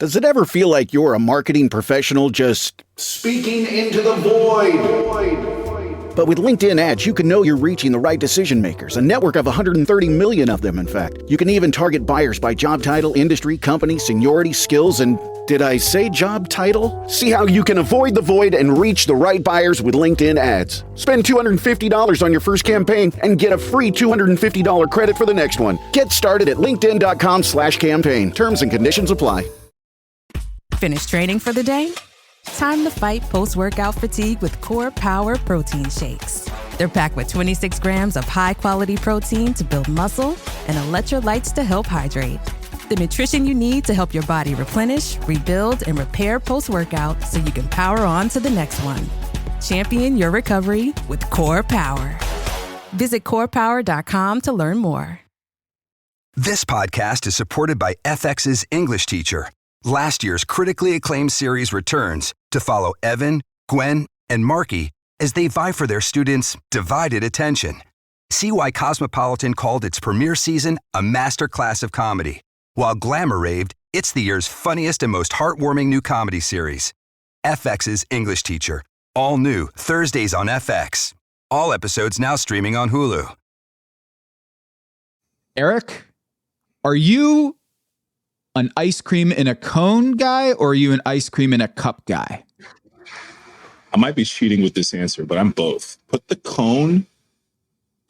Does it ever feel like you're a marketing professional just speaking into the void? But with LinkedIn ads, you can know you're reaching the right decision makers, a network of 130 million of them, in fact. You can even target buyers by job title, industry, company, seniority, skills, and did I say job title? See how you can avoid the void and reach the right buyers with LinkedIn ads. Spend $250 on your first campaign and get a free $250 credit for the next one. Get started at linkedin.com/campaign. Terms and conditions apply. Finished training for the day? Time to fight post-workout fatigue with Core Power Protein Shakes. They're packed with 26 grams of high-quality protein to build muscle and electrolytes to help hydrate. The nutrition you need to help your body replenish, rebuild, and repair post-workout so you can power on to the next one. Champion your recovery with Core Power. Visit corepower.com to learn more. This podcast is supported by FX's English Teacher. Last year's critically acclaimed series returns to follow Evan, Gwen, and Marky as they vie for their students' divided attention. See why Cosmopolitan called its premiere season a masterclass of comedy, while Glamour raved it's the year's funniest and most heartwarming new comedy series. FX's English Teacher, all new Thursdays on FX. All episodes now streaming on Hulu. Eric, are you an ice cream in a cone guy, or are you an ice cream in a cup guy? I might be cheating with this answer, but I'm both. Put the cone,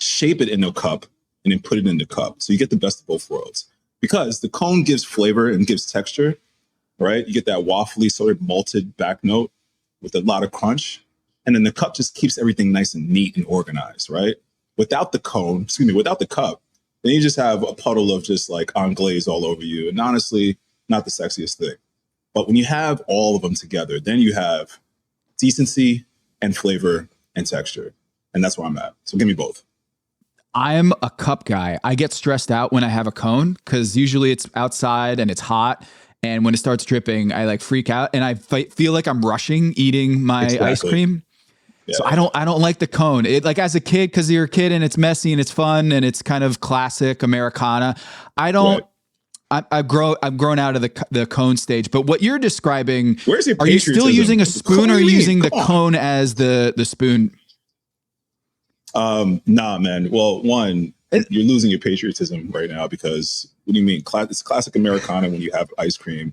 shape it in a cup, and then put it in the cup. So you get the best of both worlds. Because the cone gives flavor and gives texture, right? You get that waffly sort of malted back note with a lot of crunch. And then the cup just keeps everything nice and neat and organized, right? Without the cup, then you just have a puddle of just like anglaise all over you. And honestly, not the sexiest thing. But when you have all of them together, then you have decency and flavor and texture. And that's where I'm at. So give me both. I'm a cup guy. I get stressed out when I have a cone because usually it's outside and it's hot. And when it starts dripping, I like freak out and I feel like I'm rushing eating my ice cream. Yeah. So I don't like the cone. It like as a kid, because you're a kid and it's messy and it's fun and it's kind of classic Americana. I don't. Right. I've grown out of the cone stage. But what you're describing, where's your are you still using a spoon or are you using the cone as the spoon? Nah, man. Well, one, you're losing your patriotism right now because what do you mean? It's classic Americana when you have ice cream.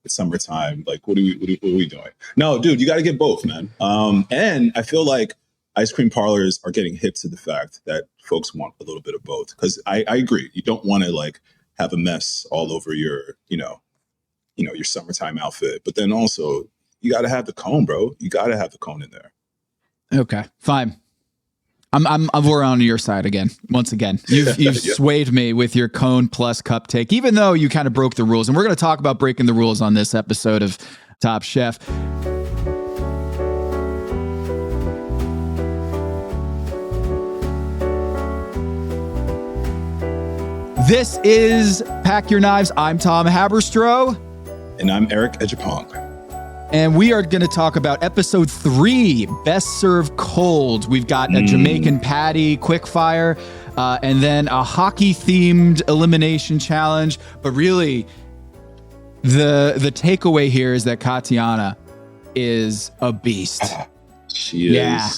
It's summertime. Like, what are we doing? No, dude, you got to get both, man. And I feel like ice cream parlors are getting hip to the fact that folks want a little bit of both. Because I agree, you don't want to like have a mess all over your, your summertime outfit. But then also, you got to have the cone, bro. You got to have the cone in there. Okay, fine. We're on your side again. Once again, you've yeah. swayed me with your cone plus cup take, even though you kind of broke the rules. And we're going to talk about breaking the rules on this episode of Top Chef. This is Pack Your Knives. I'm Tom Haberstroh. And I'm Eric Ejapong. And we are going to talk about episode 3, Best Served Cold. We've got a Jamaican patty quickfire, and then a hockey-themed elimination challenge. But really, the takeaway here is that Katiana is a beast. She is. Yeah.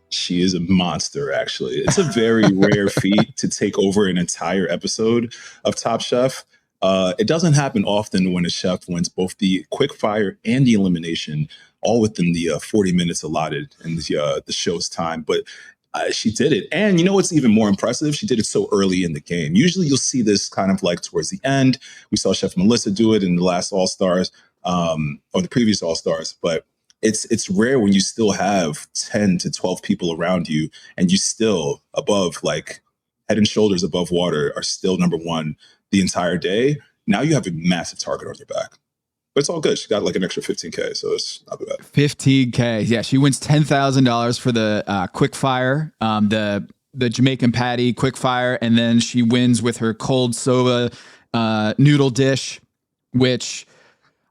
She is a monster, actually. It's a very rare feat to take over an entire episode of Top Chef. It doesn't happen often when a chef wins both the quick fire and the elimination, all within the 40 minutes allotted in the show's time. But she did it. And you know what's even more impressive? She did it so early in the game. Usually you'll see this kind of like towards the end. We saw Chef Melissa do it in the last All-Stars or the previous All-Stars. But it's rare when you still have 10 to 12 people around you and you still above, like head and shoulders above water, are still number one the entire day. Now you have a massive target on your back. But it's all good. She got like an extra $15K, so it's not bad. $15K. Yeah, she wins $10,000 for the quick fire, the Jamaican patty quick fire, and then she wins with her cold soba noodle dish, which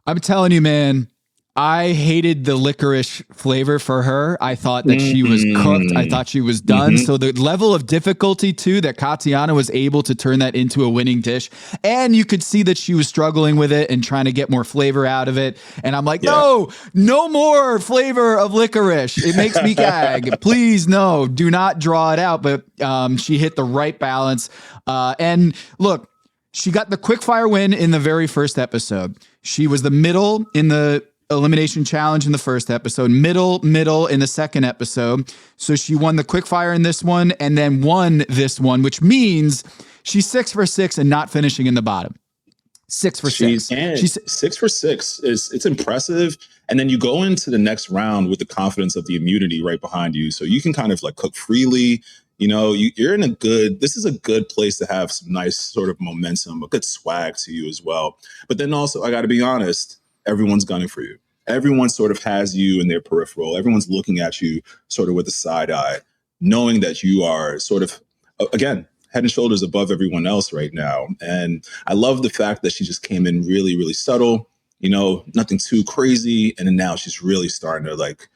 I'm telling you, man, I hated the licorice flavor for her. I thought that she was cooked. I thought she was done. So the level of difficulty too that Katiana was able to turn that into a winning dish, and you could see that she was struggling with it and trying to get more flavor out of it. And I'm like, no more flavor of licorice. It makes me gag. Please, no, do not draw it out. But she hit the right balance. And look, she got the quickfire win in the very first episode. She was the middle in the elimination challenge in the first episode, middle in the second episode. So she won the quickfire in this one and then won this one, which means she's 6 for 6 and not finishing in the bottom. 6 for 6. She's 6 for 6. It's impressive. And then you go into the next round with the confidence of the immunity right behind you. So you can kind of like cook freely. You know, you're in this is a good place to have some nice sort of momentum, a good swag to you as well. But then also, I got to be honest, everyone's gunning for you. Everyone sort of has you in their peripheral. Everyone's looking at you sort of with a side eye, knowing that you are sort of, again, head and shoulders above everyone else right now. And I love the fact that she just came in really, really subtle, you know, nothing too crazy. And then now she's really starting to like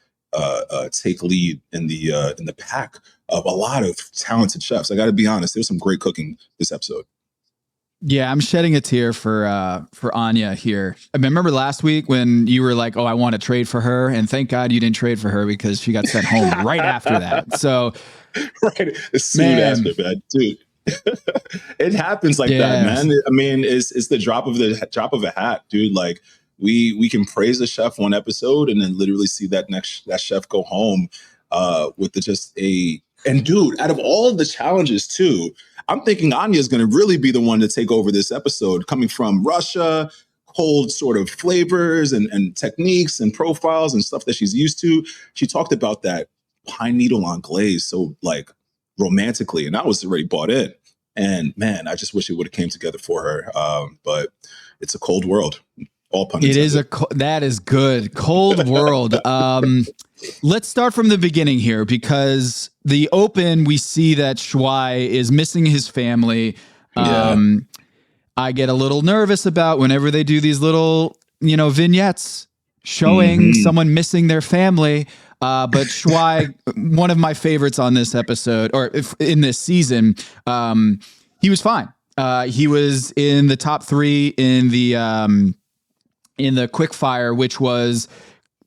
take lead in the pack of a lot of talented chefs. I got to be honest, there was some great cooking this episode. Yeah, I'm shedding a tear for Anya here. I remember last week when you were like, "Oh, I want to trade for her," and thank God you didn't trade for her because she got sent home right after that. So, right, as soon after that, dude. It happens like that, man. I mean, it's the drop of a hat, dude. Like we can praise a chef one episode and then literally see that chef go home with and dude, out of all of the challenges too, I'm thinking Anya is going to really be the one to take over this episode, coming from Russia, cold sort of flavors and techniques and profiles and stuff that she's used to. She talked about that pine needle on glaze so like romantically, and I was already bought in. And man, I just wish it would have came together for her. But it's a cold world. All pun intended. It is that is good. Cold world. Let's start from the beginning here because the open, we see that Shuai is missing his family. I get a little nervous about whenever they do these little, vignettes showing someone missing their family. But Shuai, one of my favorites on this episode or in this season, he was fine. He was in the top 3 in the quickfire, which was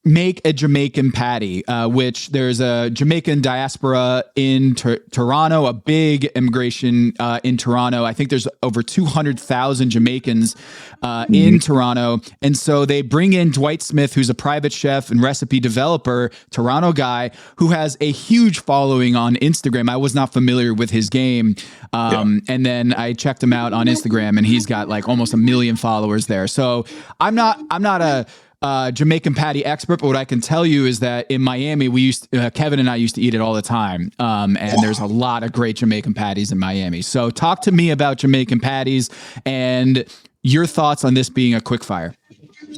make a Jamaican patty, which there's a Jamaican diaspora in Toronto, a big immigration in Toronto. I think there's over 200,000 Jamaicans in Toronto. And so they bring in Dwight Smith, who's a private chef and recipe developer, Toronto guy, who has a huge following on Instagram. I was not familiar with his game. And then I checked him out on Instagram and he's got like almost 1 million followers there. So I'm not a Jamaican patty expert, but what I can tell you is that in Miami, Kevin and I used to eat it all the time. And there's a lot of great Jamaican patties in Miami. So talk to me about Jamaican patties and your thoughts on this being a quickfire.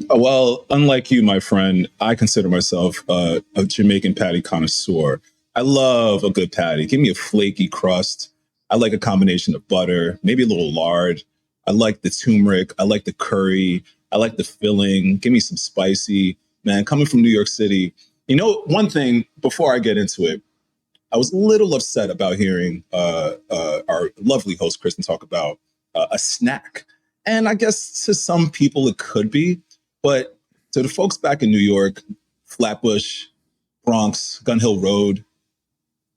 Well, unlike you, my friend, I consider myself a Jamaican patty connoisseur. I love a good patty. Give me a flaky crust. I like a combination of butter, maybe a little lard. I like the turmeric. I like the curry. I like the filling. Give me some spicy. Man, coming from New York City, one thing before I get into it, I was a little upset about hearing our lovely host, Kristen, talk about a snack. And I guess to some people it could be, but to the folks back in New York, Flatbush, Bronx, Gun Hill Road,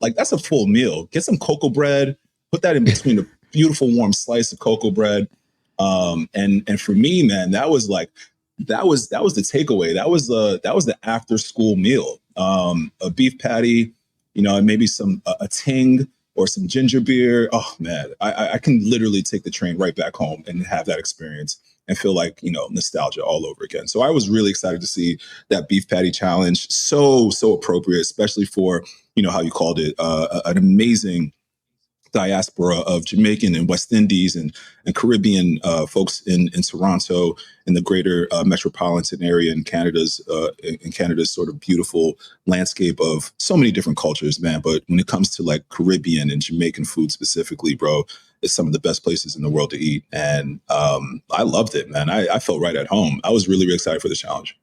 like that's a full meal. Get some cocoa bread, put that in between a beautiful warm slice of cocoa bread. And for me, man, that was the takeaway. That was the after school meal. A beef patty, and maybe a ting or some ginger beer. Oh man, I can literally take the train right back home and have that experience and feel like, nostalgia all over again. So I was really excited to see that beef patty challenge. So appropriate, especially for, how you called it, an amazing diaspora of Jamaican and West Indies and Caribbean folks in Toronto, in the greater metropolitan area in Canada's sort of beautiful landscape of so many different cultures, man. But when it comes to like Caribbean and Jamaican food specifically, bro, it's some of the best places in the world to eat. And I loved it, man. I felt right at home. I was really, really excited for the challenge.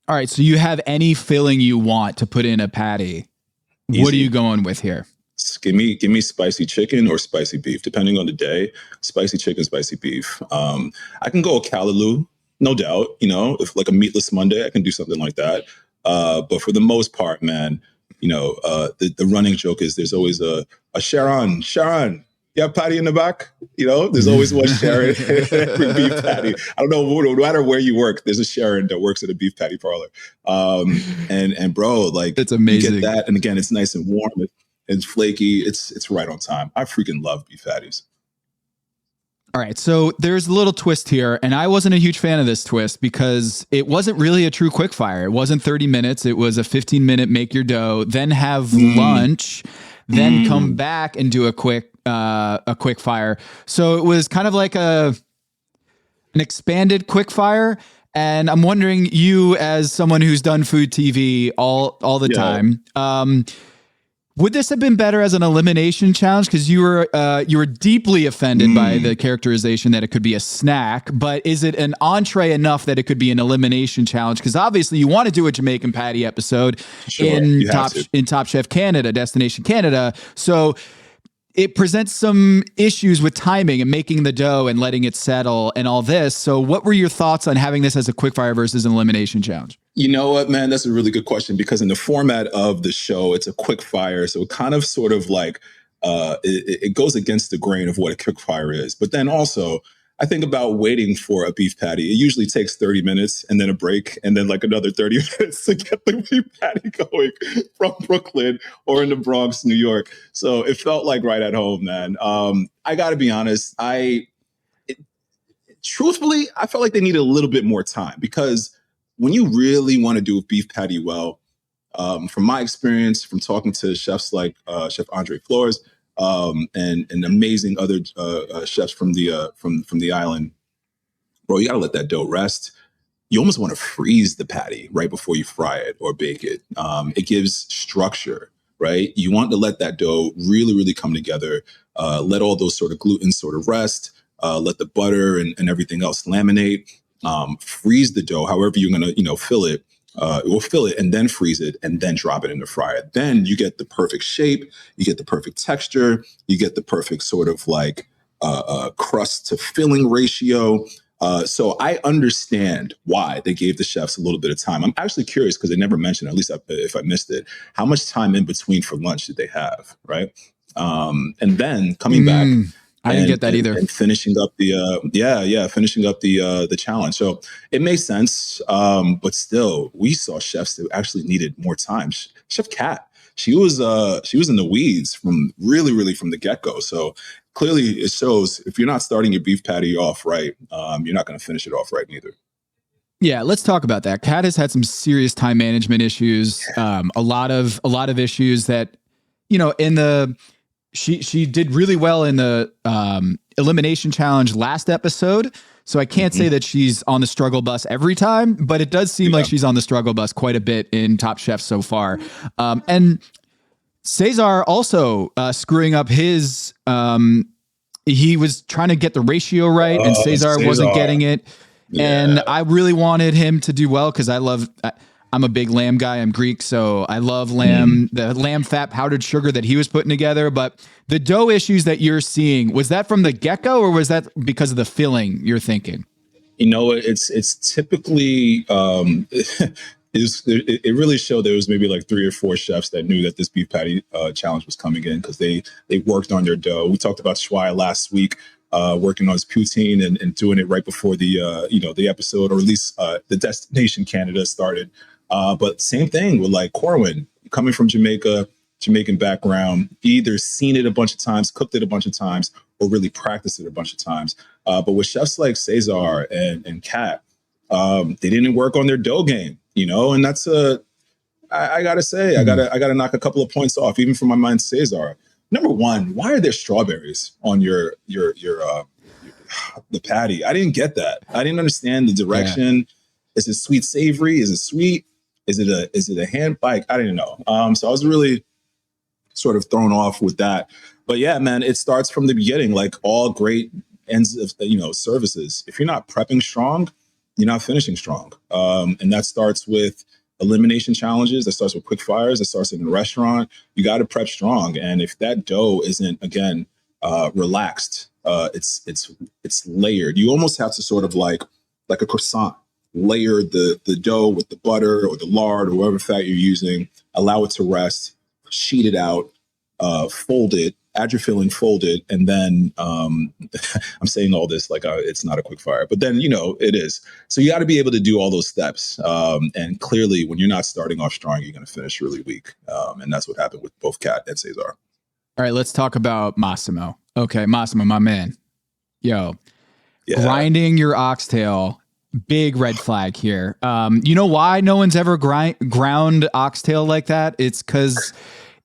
All right. So you have any filling you want to put in a patty. Easy. What are you going with here? Give me spicy chicken or spicy beef, depending on the day. Spicy chicken, spicy beef. I can go callaloo, no doubt. If like a meatless Monday, I can do something like that. But for the most part, man, the running joke is there's always a Sharon, you have patty in the back? There's always one Sharon every beef patty. I don't know, no matter where you work, there's a Sharon that works at a beef patty parlor. And bro, like, it's amazing. You get that. And again, it's nice and warm. It's flaky. It's right on time. I freaking love beef patties. All right. So there's a little twist here. And I wasn't a huge fan of this twist because it wasn't really a true quick fire. It wasn't 30 minutes. It was a 15-minute make your dough, then have lunch, then come back and do a quick fire. So it was kind of like an expanded quick fire. And I'm wondering, you as someone who's done food TV all the time, would this have been better as an elimination challenge? Because you were deeply offended by the characterization that it could be a snack, but is it an entree enough that it could be an elimination challenge? Because obviously you want to do a Jamaican patty episode in Top Chef Canada, Destination Canada. So it presents some issues with timing and making the dough and letting it settle and all this. So what were your thoughts on having this as a quickfire versus an elimination challenge? You know what, man? That's a really good question, because in the format of the show, it's a quick fire. So it kind of sort of like it goes against the grain of what a quick fire is. But then also, I think about waiting for a beef patty. It usually takes 30 minutes and then a break and then like another 30 minutes to get the beef patty going from Brooklyn or in the Bronx, New York. So it felt like right at home, man. I got to be honest. Truthfully, I felt like they needed a little bit more time, because when you really want to do a beef patty well, from my experience, from talking to chefs like Chef Andre Flores and amazing other chefs from the island, bro, you got to let that dough rest. You almost want to freeze the patty right before you fry it or bake it. It gives structure, right? You want to let that dough really, really come together. Let all those sort of gluten sort of rest. Let the butter and everything else laminate. Freeze the dough, however you're going to, fill it. We'll fill it and then freeze it and then drop it in the fryer. Then you get the perfect shape, you get the perfect texture, you get the perfect sort of like crust to filling ratio. So I understand why they gave the chefs a little bit of time. I'm actually curious, because they never mentioned, at least if I missed it, how much time in between for lunch did they have, right? And then coming back. I didn't get that either. And finishing up finishing up the challenge. So it made sense, but still, we saw chefs that actually needed more time. Chef Kat, she was in the weeds from really from the get-go. So clearly, it shows if you're not starting your beef patty off right, you're not going to finish it off right neither. Yeah, let's talk about that. Kat has had some serious time management issues. A lot of issues that, in the. She did really well in the elimination challenge last episode. So I can't say that she's on the struggle bus every time, but it does seem like she's on the struggle bus quite a bit in Top Chef so far. And Cesar also screwing up his, he was trying to get the ratio right, and Cesar wasn't getting it. Yeah. And I really wanted him to do well, because I'm a big lamb guy. I'm Greek, so I love lamb, the lamb fat powdered sugar that he was putting together. But the dough issues that you're seeing, was that from the get-go, or was that because of the filling you're thinking? It's typically, it really showed there was maybe like 3 or 4 chefs that knew that this beef patty challenge was coming in, because they worked on their dough. We talked about Schwei last week, working on his poutine and doing it right before the episode, or at least the Destination Canada started. But same thing with like Corwin, coming from Jamaican background, either seen it a bunch of times, cooked it a bunch of times, or really practiced it a bunch of times. But with chefs like Cesar and Kat, they didn't work on their dough game, and that's I gotta say, I gotta knock a couple of points off, even from my mind, Cesar. Number one, why are there strawberries on your the patty? I didn't get that. I didn't understand the direction. Yeah. Is it sweet savory? Is it sweet? Is it a hand bite? I didn't know. So I was really sort of thrown off with that. But yeah, man, it starts from the beginning, like all great ends of services. If you're not prepping strong, you're not finishing strong. And that starts with elimination challenges. That starts with quick fires. That starts in a restaurant. You got to prep strong. And if that dough isn't, again, relaxed, it's layered. You almost have to sort of like a croissant, layer the dough with the butter or the lard or whatever fat you're using, allow it to rest, sheet it out, fold it, add your filling, fold it, and then I'm saying all this like it's not a quick fire, but then, it is. So you got to be able to do all those steps. And clearly, when you're not starting off strong, you're going to finish really weak. And that's what happened with both Kat and Cesar. All right, let's talk about Massimo. Okay, Massimo, my man. Yo, grinding your oxtail, big red flag here. You know why no one's ever ground oxtail like that? It's because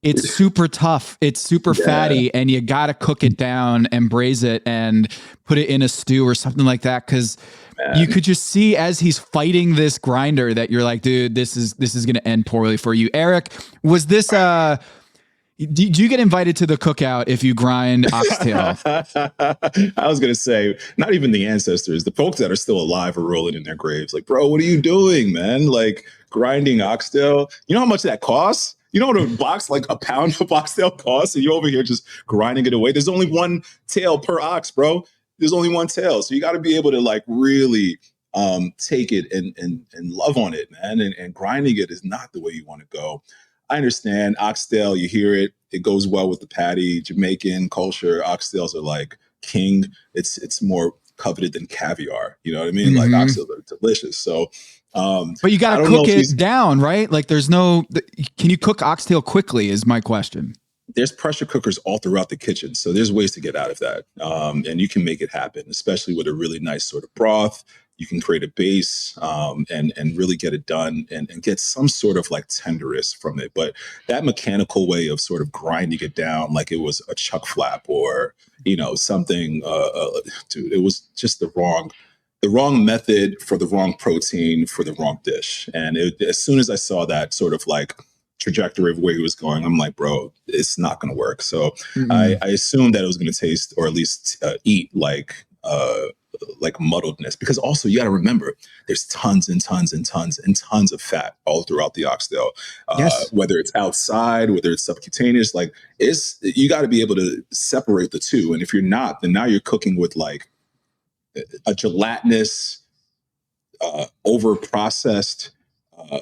it's super tough. It's super fatty, and you got to cook it down and braise it and put it in a stew or something like that. Because you could just see as he's fighting this grinder that you're like, dude, this is going to end poorly for you. Eric, was this do you get invited to the cookout if you grind oxtail? I was going to say, not even the ancestors, the folks that are still alive are rolling in their graves. Like, bro, what are you doing, man? Like, grinding oxtail. You know how much that costs? You know what a box, like a pound of oxtail costs? And you're over here just grinding it away. There's only one tail per ox, bro. There's only one tail. So you got to be able to like really take it and love on it, man. And grinding it is not the way you want to go. I understand oxtail, you hear it, it goes well with the patty. Jamaican culture, oxtails are like king. It's more coveted than caviar. You know what I mean? Like oxtails are delicious. So, but you got to cook it down, right? Like can you cook oxtail quickly is my question. There's pressure cookers all throughout the kitchen. So there's ways to get out of that. And you can make it happen, especially with a really nice sort of broth. You can create a base and really get it done and get some sort of like tenderness from it. But that mechanical way of sort of grinding it down like it was a chuck flap or, something, dude, it was just the wrong method for the wrong protein for the wrong dish. And as soon as I saw that sort of like trajectory of where he was going, I'm like, bro, it's not going to work. So I assumed that it was going to taste or at least eat like muddledness, because also you got to remember there's tons and tons and tons and tons of fat all throughout the oxtail, whether it's outside, whether it's subcutaneous, like you got to be able to separate the two. And if you're not, then now you're cooking with like a gelatinous, over processed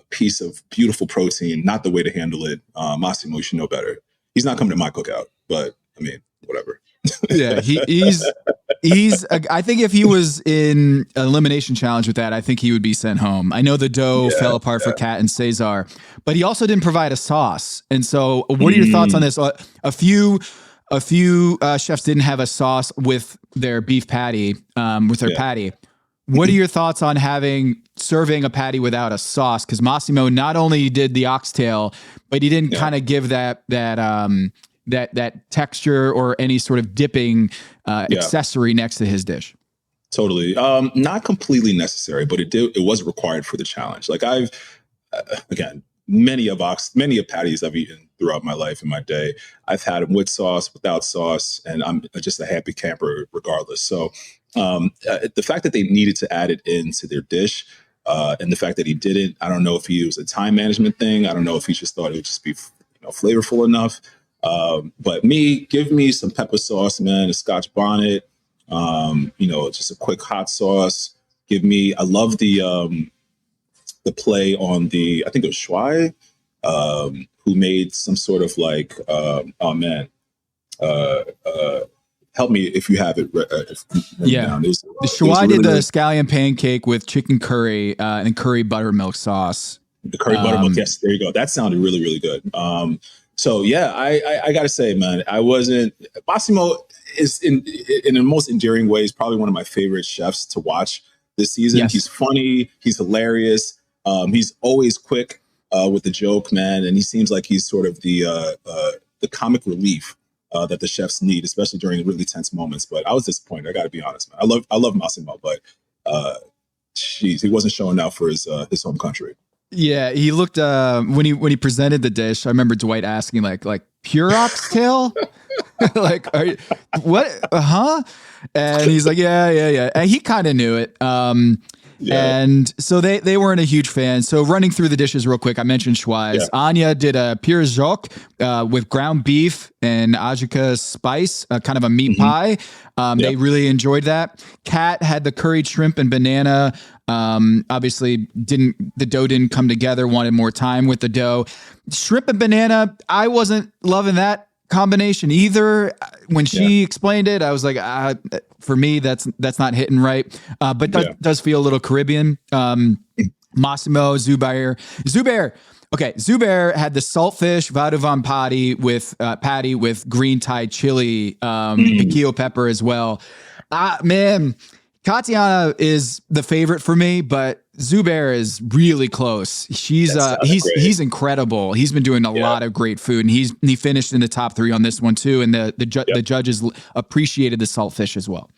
piece of beautiful protein, not the way to handle it. Massimo, you should know better. He's not coming to my cookout, but I mean, whatever. Yeah, he's I think if he was in an elimination challenge with that, I think he would be sent home. I know the dough fell apart for Kat and Cesar, but he also didn't provide a sauce. And so what are your thoughts on this? A few chefs didn't have a sauce with their beef patty, with their patty. What are your thoughts on serving a patty without a sauce? Because Massimo not only did the oxtail, but he didn't kind of give that texture or any sort of dipping accessory next to his dish. Totally. Not completely necessary, but it was required for the challenge. Like again, many of patties I've eaten throughout my life in my day. I've had them with sauce, without sauce, and I'm just a happy camper regardless. So the fact that they needed to add it into their dish, and the fact that he didn't, I don't know if it was a time management thing. I don't know if he just thought it would just be flavorful enough. But give me some pepper sauce, man, a Scotch bonnet, just a quick hot sauce. I love the play on I think it was Shuai, who made some sort of like, help me if you have it. Down. The Shuai did the scallion pancake with chicken curry and curry buttermilk sauce. The curry buttermilk, yes, there you go. That sounded really, really good. So yeah, I gotta say, man, Massimo is in the most endearing ways, probably one of my favorite chefs to watch this season. Yes. He's funny, he's hilarious, he's always quick with the joke, man, and he seems like he's sort of the comic relief that the chefs need, especially during really tense moments. But I was disappointed. I gotta be honest, man. I love Massimo, but he wasn't showing out for his home country. Yeah, he looked when he presented the dish. I remember Dwight asking like pure oxtail, like are you, what? And he's like, yeah. And he kind of knew it. And so they weren't a huge fan. So running through the dishes real quick, I mentioned schweiz. Yeah. Anya did a pire jok with ground beef and ajika spice, kind of a meat pie. They really enjoyed that. Kat had the curried shrimp and banana. Obviously the dough didn't come together, wanted more time with the dough. Shrimp and banana, I wasn't loving that combination either. When she explained it, I was like, for me, that's not hitting right. But does feel a little Caribbean. Massimo, Zubair. Okay, Zubair had the saltfish Vaduvan patty with green Thai chili, piquillo pepper as well. Man, Katiana is the favorite for me, but Zubair is really close. He's incredible. He's been doing a lot of great food, and he finished in the top 3 on this one too. And the judges appreciated the saltfish as well.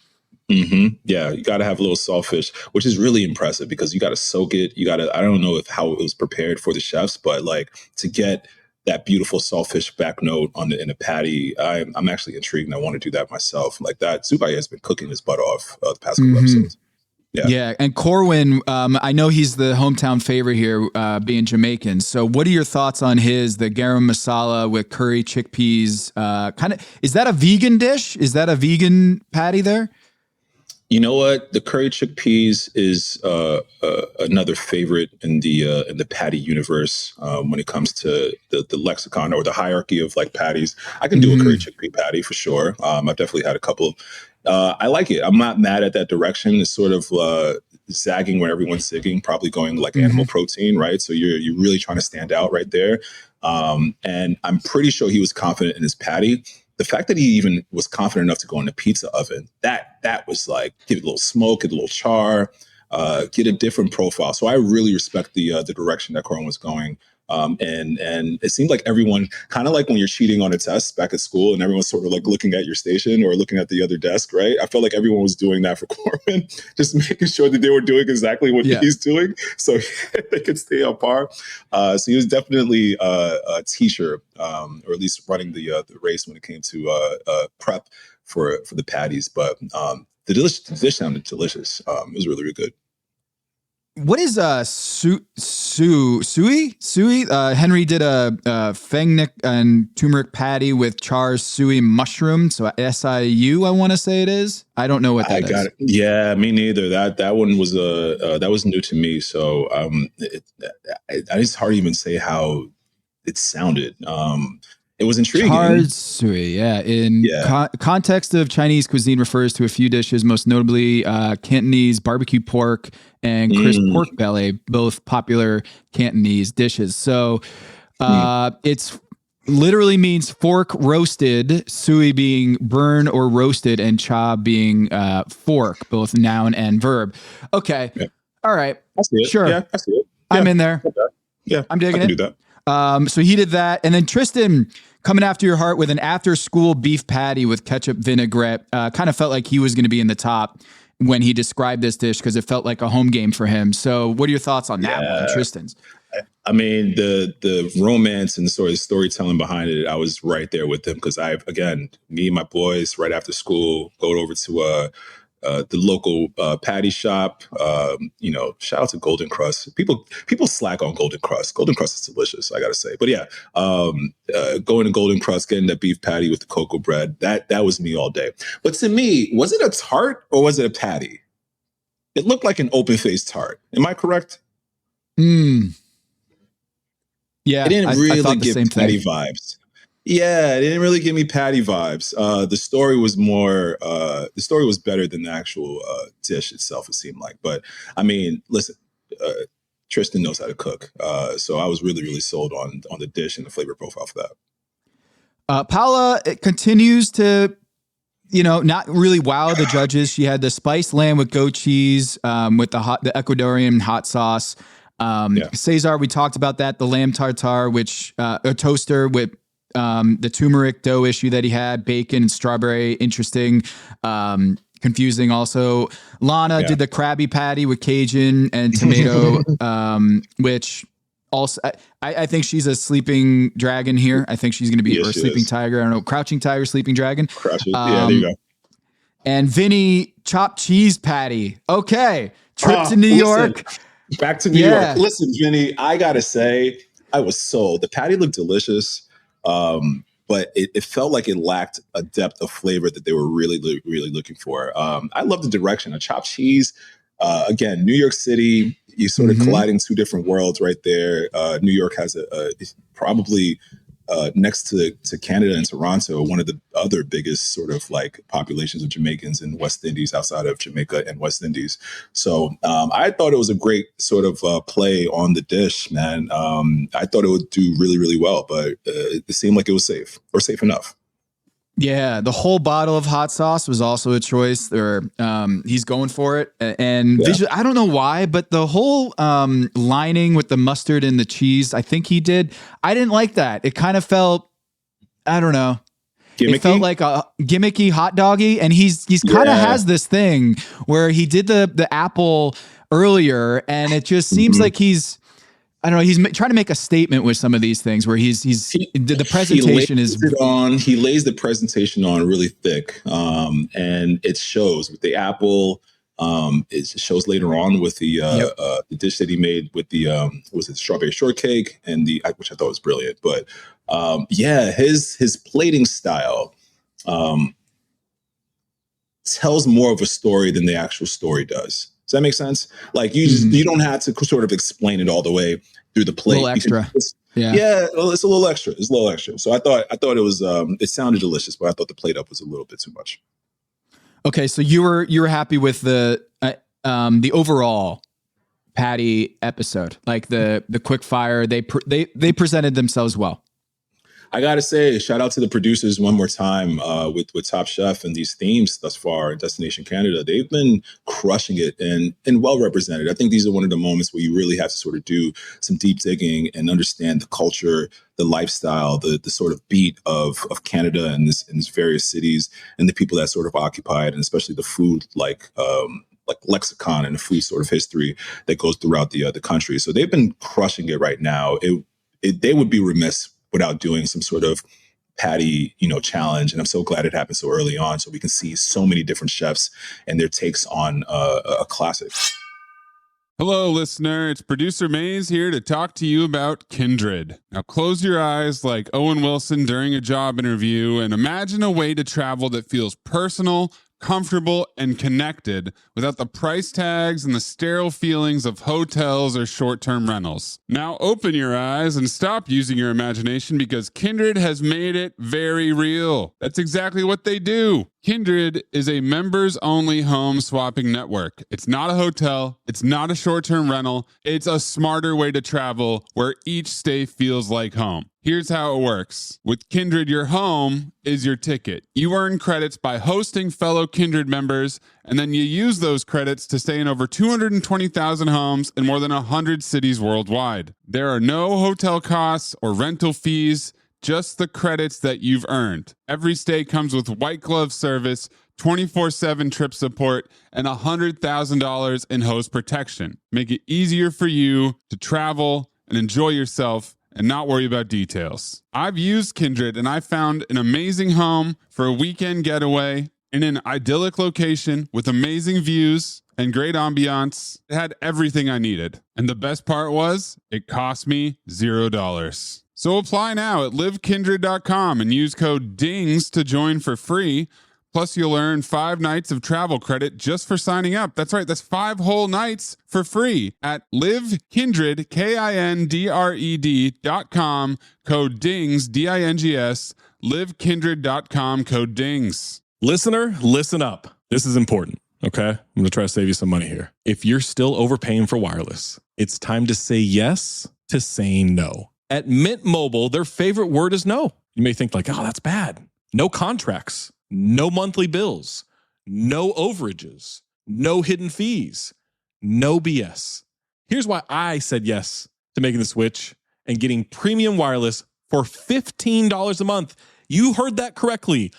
Mm-hmm. Yeah, you got to have a little saltfish, which is really impressive because you got to soak it. I don't know how it was prepared for the chefs, but like to get that beautiful saltfish back note in a patty, I'm actually intrigued and I want to do that myself. Like that, Zubair has been cooking his butt off the past couple episodes. Yeah. And Corwin, I know he's the hometown favorite here, being Jamaican. So what are your thoughts on the garam masala with curry chickpeas? Is that a vegan dish? Is that a vegan patty there? You know what? The curry chickpeas is another favorite in the patty universe when it comes to the lexicon or the hierarchy of like patties. I can do a curry chickpea patty for sure. I've definitely had a couple. I like it. I'm not mad at that direction. It's sort of zagging where everyone's zigging, probably going like animal protein, right? So you're really trying to stand out right there. And I'm pretty sure he was confident in his patty. The fact that he even was confident enough to go in the pizza oven, that was like, give it a little smoke, get a little char, get a different profile. So I really respect the direction that Corin was going. And it seemed like everyone, kind of like when you're cheating on a test back at school and everyone's sort of like looking at your station or looking at the other desk, right? I felt like everyone was doing that for Corin, just making sure that they were doing exactly what he's doing so they could stay on par. So he was definitely a teacher, or at least running the race when it came to prep for the patties. But the dish sounded delicious. It was really, really good. What is sui? Henry did a fengnik and turmeric patty with char sui mushroom. So SIU, I want to say it is. I don't know what that is. I got it. Yeah, me neither. That one was that was new to me. So it's hard to even say how it sounded. It was intriguing. Char sui, context of Chinese cuisine refers to a few dishes, most notably Cantonese barbecue pork and crisp pork belly, both popular Cantonese dishes. So it's literally means fork roasted, sui being burn or roasted, and cha being fork, both noun and verb. Okay. Yeah. All right. I see it. Sure. Yeah, I see it. Yeah. I'm in there. Okay. Yeah. I'm digging I can it. do that. So he did that. And then Tristan coming after your heart with an after school beef patty with ketchup vinaigrette. Kind of felt like he was going to be in the top when he described this dish because it felt like a home game for him. So what are your thoughts on that one, Tristan's? I mean, the romance and sort of storytelling behind it, I was right there with them because me and my boys right after school go over to the local patty shop. Shout out to Golden Crust. People slack on Golden Crust. Golden Crust is delicious, I gotta say. But yeah, going to Golden Crust, getting that beef patty with the cocoa bread, that was me all day. But to me, was it a tart or was it a patty? It looked like an open-faced tart. Am I correct? Yeah, it didn't really give patty vibes. Yeah, it didn't really give me patty vibes. The story was better than the actual dish itself, it seemed like. But I mean, listen, Tristan knows how to cook. So I was really, really sold on the dish and the flavor profile for that. Paula continues to, not really wow the judges. She had the spiced lamb with goat cheese, with the Ecuadorian hot sauce. Cesar, we talked about that. The lamb tartare, which a toaster with the turmeric dough issue that he had, bacon and strawberry, interesting, confusing also. Lana did the Krabby Patty with Cajun and tomato, which also, I think she's a sleeping dragon here. I think she's going to be or sleeping tiger. I don't know, crouching tiger, sleeping dragon. Crouching. There you go. And Vinny chopped cheese patty. Okay. trip to New York. Back to New York. Listen, Vinny, I gotta say, I was sold. The patty looked delicious, but it felt like it lacked a depth of flavor that they were really looking for. I love the direction. A chopped cheese. Again, New York City, you sort of colliding two different worlds right there. New York has probably next to Canada and Toronto, one of the other biggest sort of like populations of Jamaicans in West Indies, outside of Jamaica and West Indies. So I thought it was a great sort of play on the dish, man. I thought it would do really well, but it seemed like it was safe enough. Yeah, the whole bottle of hot sauce was also a choice. He's going for it, and visually, I don't know why, but the whole lining with the mustard and the cheese, I think he did. I didn't like that. It kind of felt, I don't know, gimmicky? It felt like a gimmicky hot doggy, and he's kind of has this thing where he did the apple earlier, and it just seems like he's trying to make a statement with some of these things where the presentation he lays the presentation on really thick. And it shows with the apple. It shows later on with the dish that he made with the, was it strawberry shortcake and which I thought was brilliant. But his plating style, tells more of a story than the actual story does. Does that make sense? Like you don't have to sort of explain it all the way through the plate. A little extra. Well, it's a little extra. It's a little extra. So I thought it was it sounded delicious, but I thought the plate up was a little bit too much. Okay, so you were happy with the overall patty episode, like the quick fire. They presented themselves well. I gotta say, shout out to the producers one more time with Top Chef and these themes thus far in Destination Canada. They've been crushing it and well represented. I think these are one of the moments where you really have to sort of do some deep digging and understand the culture, the lifestyle, the sort of beat of Canada and its various cities and the people that sort of occupy it, and especially the food like lexicon and the food sort of history that goes throughout the country. So they've been crushing it right now. They would be remiss without doing some sort of patty, challenge. And I'm so glad it happened so early on, so we can see so many different chefs and their takes on a classic. Hello, listener. It's producer Maze here to talk to you about Kindred. Now close your eyes like Owen Wilson during a job interview and imagine a way to travel that feels personal, comfortable, and connected without the price tags and the sterile feelings of hotels or short-term rentals. Now open your eyes and stop using your imagination, because Kindred has made it very real. That's exactly what they do. Kindred is a members-only home swapping network. It's not a hotel. It's not a short-term rental. It's a smarter way to travel where each stay feels like home. Here's how it works. With Kindred, your home is your ticket. You earn credits by hosting fellow Kindred members, and then you use those credits to stay in over 220,000 homes in more than 100 cities worldwide. There are no hotel costs or rental fees, just the credits that you've earned. Every stay comes with white glove service, 24/7 trip support, and $100,000 in host protection. Make it easier for you to travel and enjoy yourself and not worry about details. I've used Kindred and I found an amazing home for a weekend getaway in an idyllic location with amazing views and great ambiance. It had everything I needed. And the best part was, it cost me $0. So apply now at livekindred.com and use code DINGS to join for free. Plus, you'll earn 5 nights of travel credit just for signing up. That's right, that's 5 whole nights for free at livekindred, KINDRED.com, code DINGS, DINGS, livekindred.com, code DINGS. Listener, listen up. This is important, okay? I'm going to try to save you some money here. If you're still overpaying for wireless, it's time to say yes to saying no. At Mint Mobile, their favorite word is no. You may think like, oh, that's bad. No contracts, no monthly bills, no overages, no hidden fees, no BS. Here's why I said yes to making the switch and getting premium wireless for $15 a month. You heard that correctly.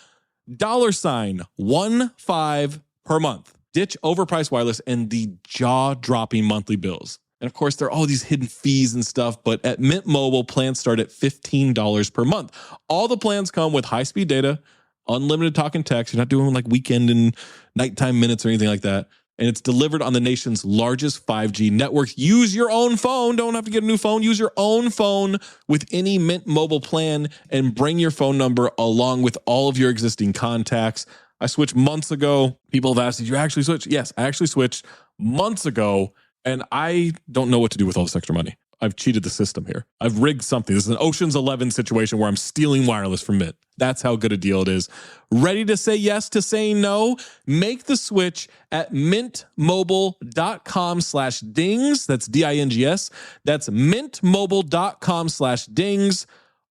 $15 per month. Ditch overpriced wireless and the jaw-dropping monthly bills. And of course, there are all these hidden fees and stuff, but at Mint Mobile, plans start at $15 per month. All the plans come with high-speed data, unlimited talk and text. You're not doing like weekend and nighttime minutes or anything like that. and it's delivered on the nation's largest 5G network. Use your own phone. Don't have to get a new phone. Use your own phone with any Mint Mobile plan and bring your phone number along with all of your existing contacts. I switched months ago. People have asked, did you actually switch? Yes, I actually switched months ago, and I don't know what to do with all this extra money. I've cheated the system here. I've rigged something. This is an Ocean's 11 situation where I'm stealing wireless from Mint. That's how good a deal it is. Ready to say yes to saying no? Make the switch at mintmobile.com/dings. That's DINGS. That's mintmobile.com/dings.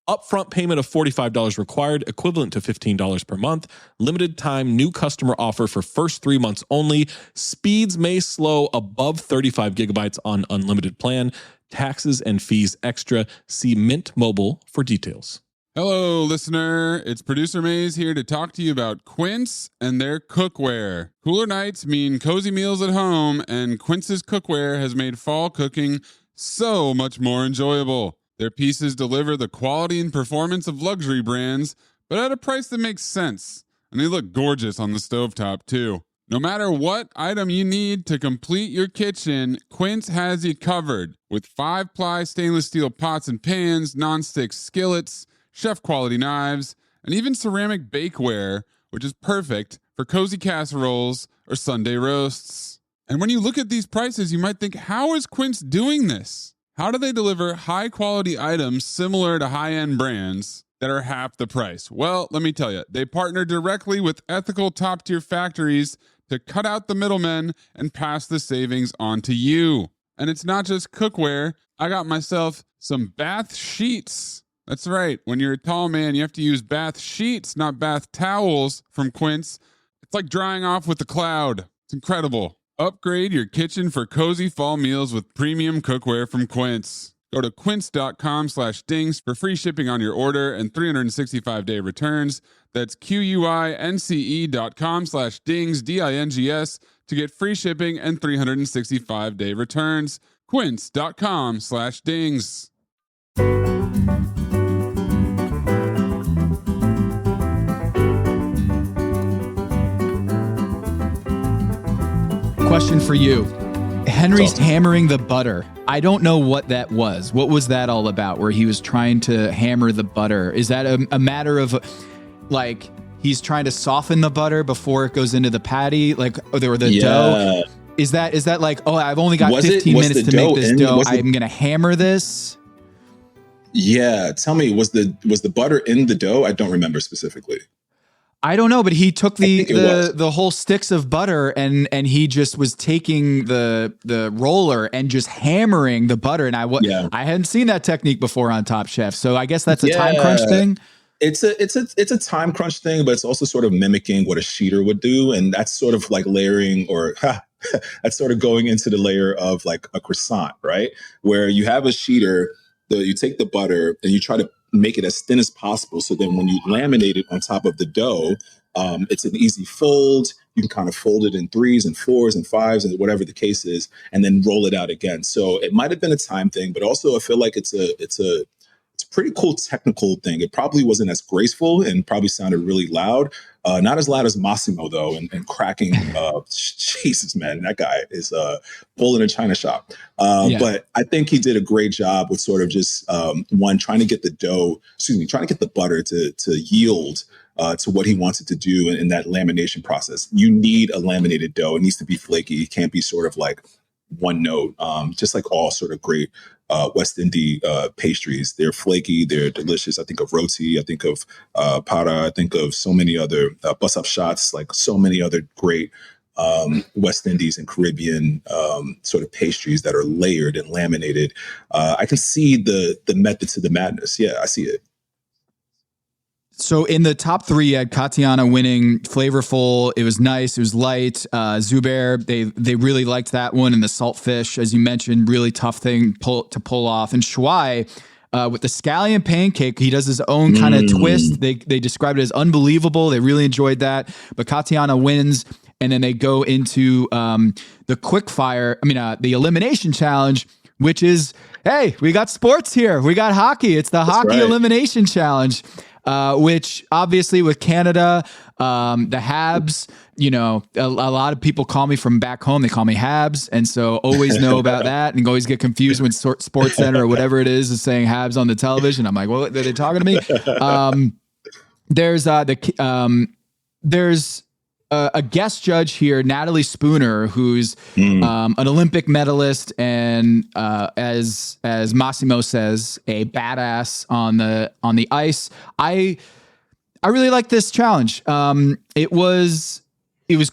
Upfront payment of $45 required, equivalent to $15 per month. Limited time new customer offer for first 3 months only. Speeds may slow above 35 gigabytes on unlimited plan. Taxes and fees extra. See Mint Mobile for details. Hello, listener. It's Producer Maze here to talk to you about Quince and their cookware. Cooler nights mean cozy meals at home, and Quince's cookware has made fall cooking so much more enjoyable. Their pieces deliver the quality and performance of luxury brands, but at a price that makes sense. And they look gorgeous on the stovetop, too. No matter what item you need to complete your kitchen, Quince has you covered. With 5-ply stainless steel pots and pans, nonstick skillets, chef-quality knives, and even ceramic bakeware, which is perfect for cozy casseroles or Sunday roasts. And when you look at these prices, you might think, how is Quince doing this? How do they deliver high-quality items similar to high-end brands that are half the price? Well, let me tell you, they partner directly with ethical top-tier factories to cut out the middlemen and pass the savings on to you. And it's not just cookware. I got myself some bath sheets. That's right. When you're a tall man, you have to use bath sheets, not bath towels from Quince. It's like drying off with the cloud. It's incredible. Upgrade your kitchen for cozy fall meals with premium cookware from Quince. Go to quince.com/dings for free shipping on your order and 365-day returns. That's QUINCE.com/dings, DINGS, to get free shipping and 365-day returns. Quince.com/dings. Question for you. Henry's hammering the butter. I don't know what that was. What was that all about, where he was trying to hammer the butter? Is that a matter of, like, he's trying to soften the butter before it goes into the patty, like, or the dough? Is that like, oh, I've only got 15 minutes to make this dough. I'm going to hammer this? Yeah. Tell me, was the butter in the dough? I don't remember specifically. I don't know, but he took the whole sticks of butter and he just was taking the roller and just hammering the butter. And I hadn't seen that technique before on Top Chef. So I guess that's a time crunch thing. It's a time crunch thing, but it's also sort of mimicking what a sheeter would do. And that's sort of like layering that's sort of going into the layer of like a croissant, right? Where you have a sheeter, you take the butter and you try to make it as thin as possible. So then when you laminate it on top of the dough, it's an easy fold. You can kind of fold it in 3s and 4s and 5s and whatever the case is, and then roll it out again. So it might have been a time thing, but also I feel like it's a pretty cool technical thing. It probably wasn't as graceful and probably sounded really loud. Not as loud as Massimo though, and cracking. Jesus, man, that guy is bull in a china shop. But I think he did a great job with sort of just trying to get the butter to yield to what he wants it to do in that lamination process. You need a laminated dough. It needs to be flaky. It can't be sort of like one note. Just like all sort of great West Indian pastries. They're flaky, they're delicious. I think of roti, I think of para, I think of so many other bus-up shots, like so many other great West Indies and Caribbean sort of pastries that are layered and laminated. I can see the method to the madness. Yeah, I see it. So in the top 3, you had Katiana winning, flavorful. It was nice. It was light. Zubair, they really liked that one. And the saltfish, as you mentioned, really tough thing to pull off. And Shuai, with the scallion pancake, he does his own kind of twist. They described it as unbelievable. They really enjoyed that. But Katiana wins. And then they go into the the elimination challenge, which is, hey, we got sports here. We got hockey. It's the hockey elimination challenge. which obviously with Canada, the Habs, you know, a lot of people call me from back home. They call me Habs. And so always know about that and always get confused when Sports Center or whatever it is saying Habs on the television. I'm like, well, are they talking to me? There's a guest judge here, Natalie Spooner, who's an Olympic medalist and as Massimo says, a badass on the ice. I really like this challenge. It was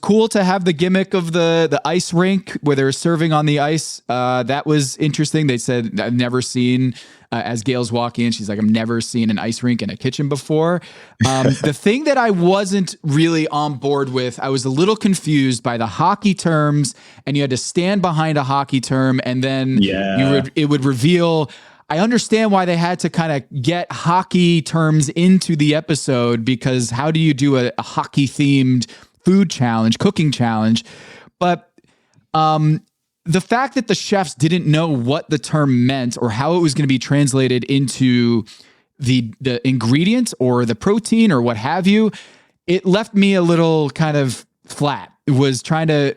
cool to have the gimmick of the ice rink where they're serving on the ice. That was interesting. They said, I've never seen, as Gail's walking in, she's like, I've never seen an ice rink in a kitchen before. The thing that I wasn't really on board with, I was a little confused by the hockey terms, and you had to stand behind a hockey term, and then it would reveal. I understand why they had to kind of get hockey terms into the episode, because how do you do a hockey themed food challenge, cooking challenge? But the fact that the chefs didn't know what the term meant or how it was going to be translated into the ingredient or the protein or what have you, it left me a little kind of flat. It was trying to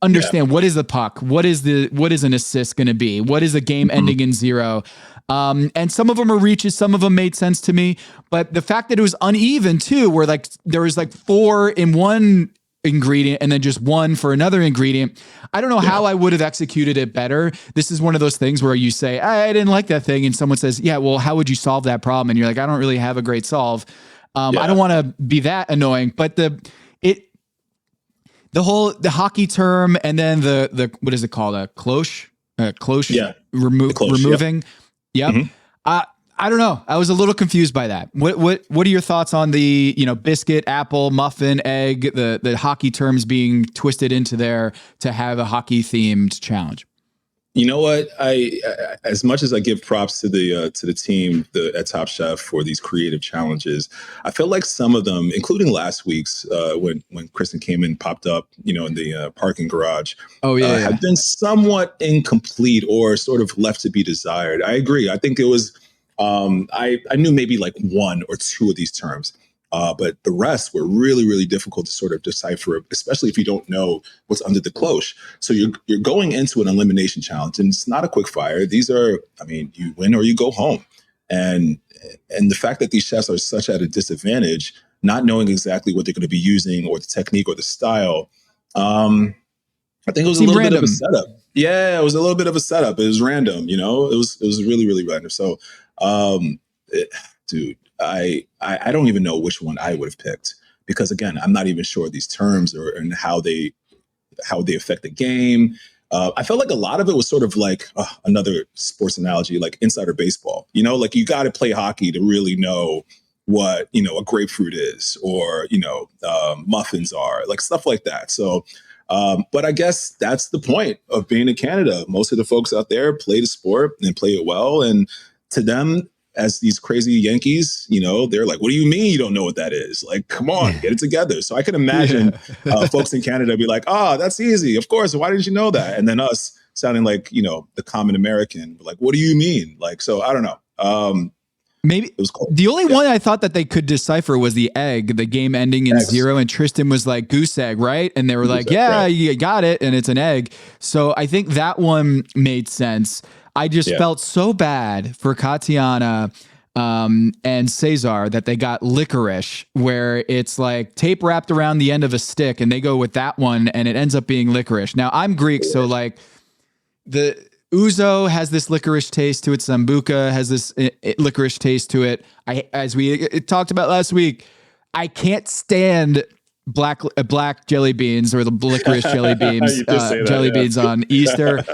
understand what is the puck, what is an assist going to be, what is a game ending in 0. And some of them are reaches, some of them made sense to me, but the fact that it was uneven too, where like there was like 4 in one ingredient and then just 1 for another ingredient. I don't know how I would have executed it better. This is one of those things where you say, I didn't like that thing. And someone says, yeah, well, how would you solve that problem? And you're like, I don't really have a great solve. I don't want to be that annoying, but the hockey term and then the what is it called? A cloche? Removing. Yep. Mm-hmm. I don't know. I was a little confused by that. What are your thoughts on the, biscuit, apple, muffin, egg, the hockey terms being twisted into there to have a hockey themed challenge? You know what? I as much as I give props to the team at Top Chef for these creative challenges, I feel like some of them, including last week's when Kristen came in, popped up, in the parking garage. Have been somewhat incomplete or sort of left to be desired. I agree. I think it was. I knew maybe like 1 or 2 of these terms, but the rest were really, really difficult to sort of decipher, especially if you don't know what's under the cloche. So you're going into an elimination challenge, and it's not a quick fire. These are, you win or you go home. And the fact that these chefs are such at a disadvantage, not knowing exactly what they're going to be using or the technique or the style, I think it was a little bit of a setup. Yeah, it was a little bit of a setup. It was random, it was really, really random. So, dude, I don't even know which one I would have picked, because again, I'm not even sure these terms and how they affect the game. I felt like a lot of it was sort of like another sports analogy, like insider baseball, like you got to play hockey to really know what, a grapefruit is or, muffins are, like stuff like that. So, but I guess that's the point of being in Canada. Most of the folks out there play the sport and play it well. And to them, as these crazy Yankees, they're like, what do you mean you don't know what that is? Like, come on, get it together. So I can imagine folks in Canada be like, that's easy. Of course. Why didn't you know that? And then us sounding like, the common American, like, what do you mean? Like, so I don't know. Maybe it was cool. The only one I thought that they could decipher was the egg, the game ending in 0. And Tristan was like, goose egg, right? And they were like, you got it. And it's an egg. So I think that one made sense. I just felt so bad for Katiana and Cesar that they got licorice, where it's like tape wrapped around the end of a stick, and they go with that one, and it ends up being licorice. Now, I'm Greek, so like the ouzo has this licorice taste to it. Sambuca has this licorice taste to it. As we talked about last week, I can't stand black jelly beans or the licorice jelly beans, beans on Easter.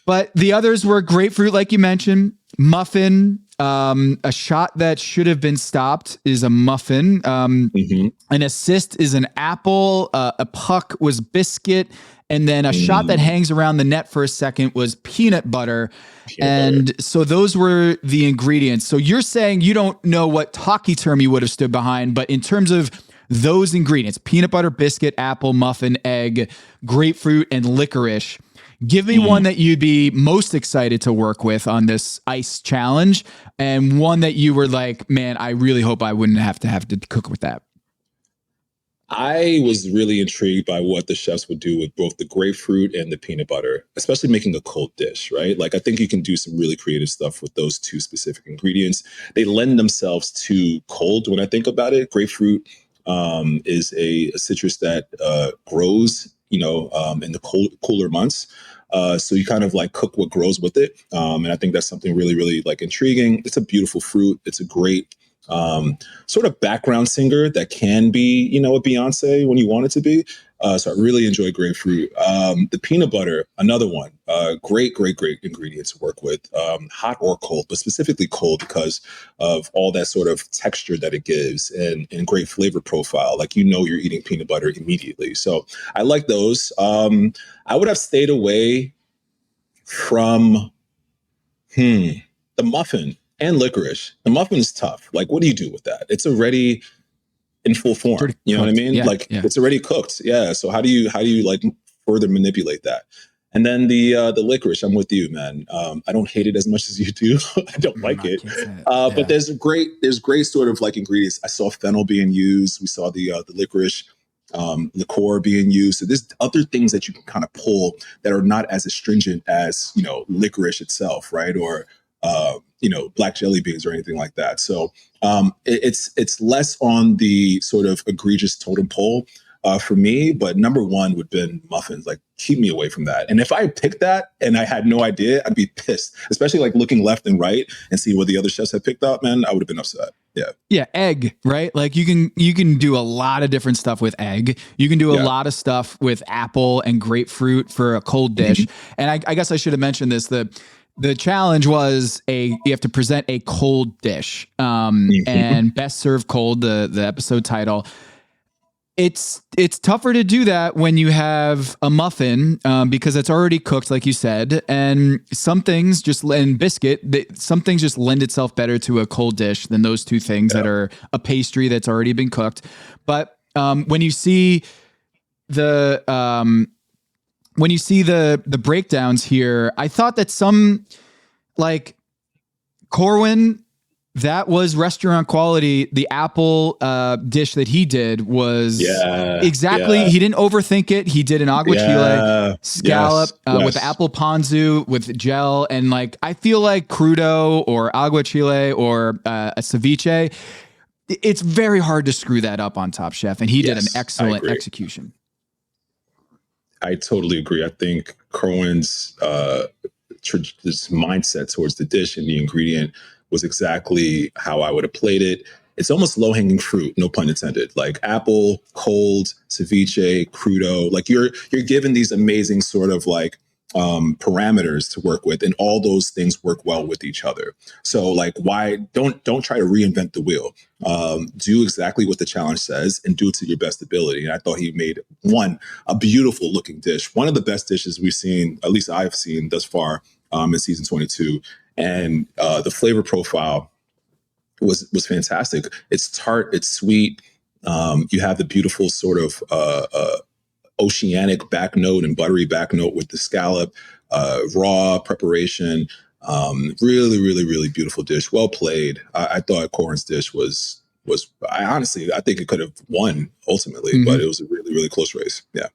But the others were grapefruit, like you mentioned, muffin. A shot that should have been stopped is a muffin. An assist is an apple. A puck was biscuit. And then a shot that hangs around the net for a second was peanut butter. So those were the ingredients. So you're saying you don't know what hockey term you would have stood behind, but in terms of those ingredients, peanut butter, biscuit, apple, muffin, egg, grapefruit, and licorice, Give me one that you'd be most excited to work with on this ice challenge, and one that you were like, man, I really hope I wouldn't have to cook with that. I was really intrigued by what the chefs would do with both the grapefruit and the peanut butter, especially making a cold dish, right? Like, I think you can do some really creative stuff with those two specific ingredients. They lend themselves to cold when I think about it. Grapefruit is a citrus that grows, in the cooler months. So you kind of like cook what grows with it. And I think that's something really, really like intriguing. It's a beautiful fruit. It's a great sort of background singer that can be, a Beyonce when you want it to be. So I really enjoy grapefruit. The peanut butter, another one, great ingredient to work with, hot or cold, but specifically cold because of all that sort of texture that it gives and great flavor profile. Like, you're eating peanut butter immediately. So I like those. I would have stayed away from the muffin. And licorice. The muffin is tough. Like, what do you do with that? It's already in full form. You know what I mean? Yeah, It's already cooked. Yeah. So how do you like further manipulate that? And then the licorice, I'm with you, man. I don't hate it as much as you do. I don't like it. But there's great sort of like ingredients. I saw fennel being used. We saw the licorice liqueur being used. So there's other things that you can kind of pull that are not as astringent as, licorice itself, right? Or black jelly beans or anything like that. So it's less on the sort of egregious totem pole for me, but number one would have been muffins. Like, keep me away from that. And if I picked that and I had no idea, I'd be pissed, especially like looking left and right and see what the other chefs had picked up, man. I would have been upset. Yeah. Yeah. Egg, right? Like, you can do a lot of different stuff with egg. You can do a lot of stuff with apple and grapefruit for a cold dish. And I guess I should have mentioned this. The challenge was you have to present a cold dish, and best served cold, the episode title. It's tougher to do that when you have a muffin, because it's already cooked, like you said, and some things just lend itself better to a cold dish than those two things that are a pastry that's already been cooked. But when you see the breakdowns here, I thought that some, like Corwin, that was restaurant quality. The apple dish that he did was exactly. He didn't overthink it. He did an aguachile scallop with apple ponzu with gel, and like, I feel like crudo or aguachile or a ceviche, it's very hard to screw that up on Top Chef, and he did an excellent execution. I totally agree. I think Corwin's this mindset towards the dish and the ingredient was exactly how I would have played it. It's almost low-hanging fruit, no pun intended. Like apple, cold, ceviche, crudo. Like, you're given these amazing sort of like parameters to work with, and all those things work well with each other. So like, why don't try to reinvent the wheel? Do exactly what the challenge says and do it to your best ability. And I thought he made a beautiful looking dish, one of the best dishes we've seen, at least I've seen thus far in season 22. And the flavor profile was fantastic. It's tart, it's sweet. You have the beautiful sort of oceanic back note and buttery back note with the scallop, raw preparation. Really, really, really beautiful dish. Well played. I thought Corwin's dish was I think it could have won ultimately, but it was a really, really close race. Yeah.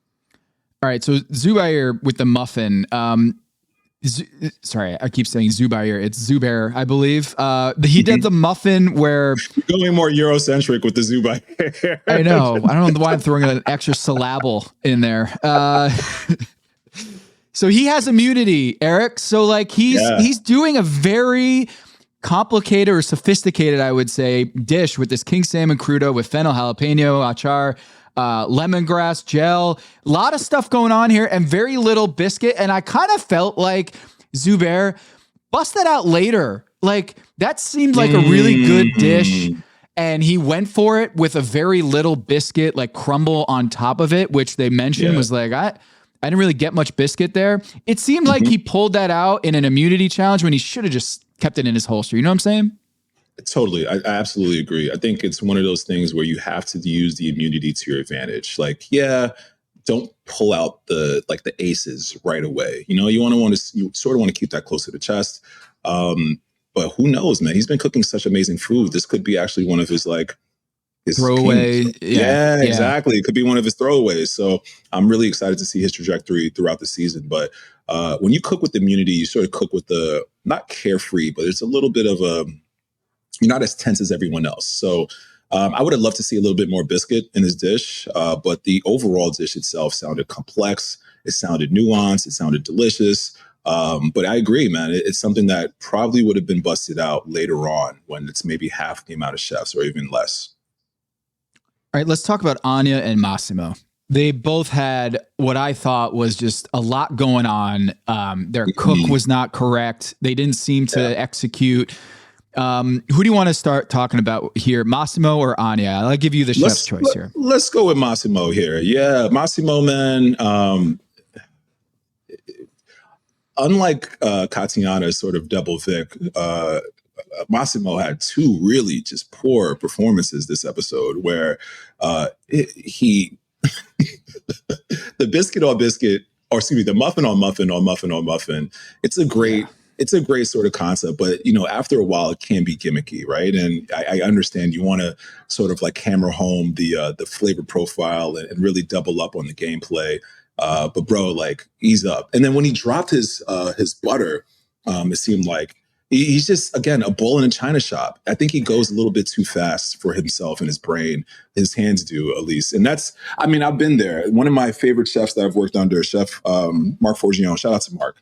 All right. So Zubair with the muffin. Sorry, I keep saying Zubair. It's Zubair, I believe. He did the muffin where going more Eurocentric with the Zubair. I know. I don't know why I'm throwing an extra syllable in there. So he has immunity, Eric. So like he's doing a very complicated or sophisticated, I would say, dish with this king salmon crudo with fennel, jalapeno, achar, lemongrass, gel, a lot of stuff going on here and very little biscuit. And I kind of felt like Zubair bust that out later. Like that seemed like a really good dish. And he went for it with a very little biscuit, like crumble on top of it, which they mentioned was like, I didn't really get much biscuit there. It seemed like he pulled that out in an immunity challenge when he should have just kept it in his holster. You know what I'm saying? Totally. I absolutely agree. I think it's one of those things where you have to use the immunity to your advantage. Like, don't pull out the aces right away. You sort of want to keep that close to the chest. But who knows, man? He's been cooking such amazing food. This could be actually one of his his throwaway. Yeah, exactly. It could be one of his throwaways. So I'm really excited to see his trajectory throughout the season. But when you cook with immunity, you sort of cook with the not carefree, but it's a little bit of you're not as tense as everyone else. So I would have loved to see a little bit more biscuit in his dish, but the overall dish itself sounded complex. It sounded nuanced. It sounded delicious. But I agree, man. It's something that probably would have been busted out later on when it's maybe half the amount of chefs or even less. All right, let's talk about Anya and Massimo. They both had what I thought was just a lot going on. Their cook was not correct. They didn't seem to execute. Who do you want to start talking about here, Massimo or Anya? I'll give you the chef's choice here. Let's go with Massimo here. Yeah, Massimo, man. Unlike Katiana's sort of double Vic, Massimo had two really just poor performances this episode where he the biscuit on biscuit, or excuse me, the muffin on muffin on muffin on muffin. It's a great sort of concept, but after a while it can be gimmicky, right? And I understand you want to sort of hammer home the flavor profile and really double up on the gameplay. But bro, ease up. And then when he dropped his butter, it seemed like he's just, again, a bull in a china shop. I think he goes a little bit too fast for himself and his brain. His hands do, at least. And I've been there. One of my favorite chefs that I've worked under, Chef Mark Forgione, shout out to Mark,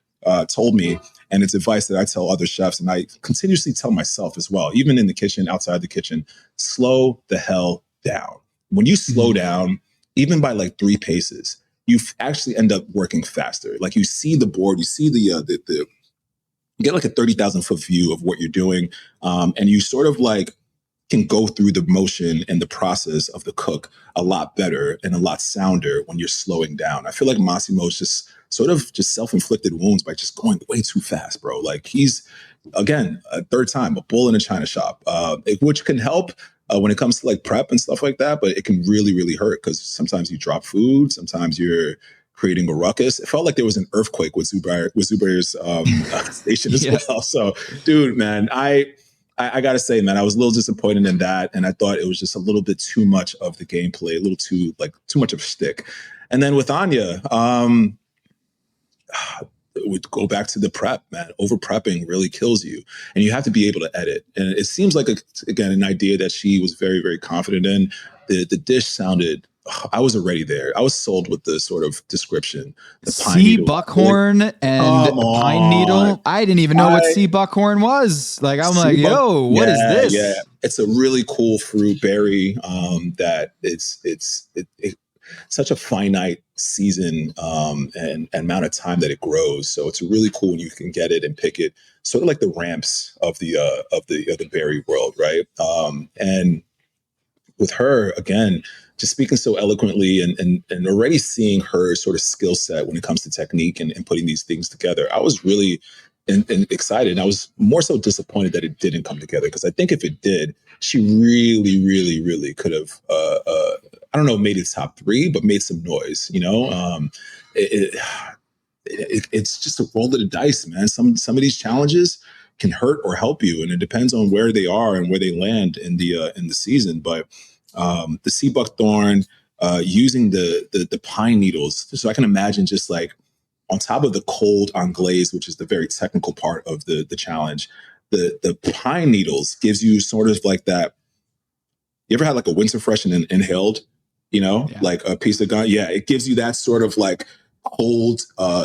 told me, and it's advice that I tell other chefs, and I continuously tell myself as well, even in the kitchen, outside the kitchen, slow the hell down. When you slow down, even by 3 paces, you actually end up working faster. You see the board, you see the you get a 30,000 foot view of what you're doing. And you sort of can go through the motion and the process of the cook a lot better and a lot sounder when you're slowing down. I feel like Massimo's just sort of just self-inflicted wounds by just going way too fast, bro. He's, again, a third time, a bull in a china shop, which can help when it comes to prep and stuff like that, but it can really, really hurt because sometimes you drop food, sometimes you're creating a ruckus. It felt like there was an earthquake with Zubair's station as well. So, dude, man, I gotta say, man, I was a little disappointed in that, and I thought it was just a little bit too much of the gameplay, a little too much of a shtick. And then with Anya, would go back to the prep, man. Over prepping really kills you, and you have to be able to edit. And it seems like again an idea that she was very, very confident in. The dish sounded. I was already there. I was sold with the sort of description. The pine sea needle. buckhorn and pine needle. I didn't even know what sea buckhorn was. What is this? Yeah, it's a really cool fruit berry. That it's such a finite season and amount of time that it grows. So it's really cool when you can get it and pick it, sort of like the ramps of the berry world, right? And with her, again, just speaking so eloquently and already seeing her sort of skill set when it comes to technique and putting these things together, I was really excited. And I was more so disappointed that it didn't come together, because I think if it did, she really, really, really could have, I don't know, made it top 3, but made some noise, it's just a roll of the dice, man. Some of these challenges can hurt or help you, and it depends on where they are and where they land in the season. But the sea buckthorn, using the pine needles, so I can imagine just on top of the cold anglaise, which is the very technical part of the challenge, the pine needles gives you sort of that. You ever had a winter fresh and inhaled, like a piece of gum? Yeah, it gives you that sort of cold,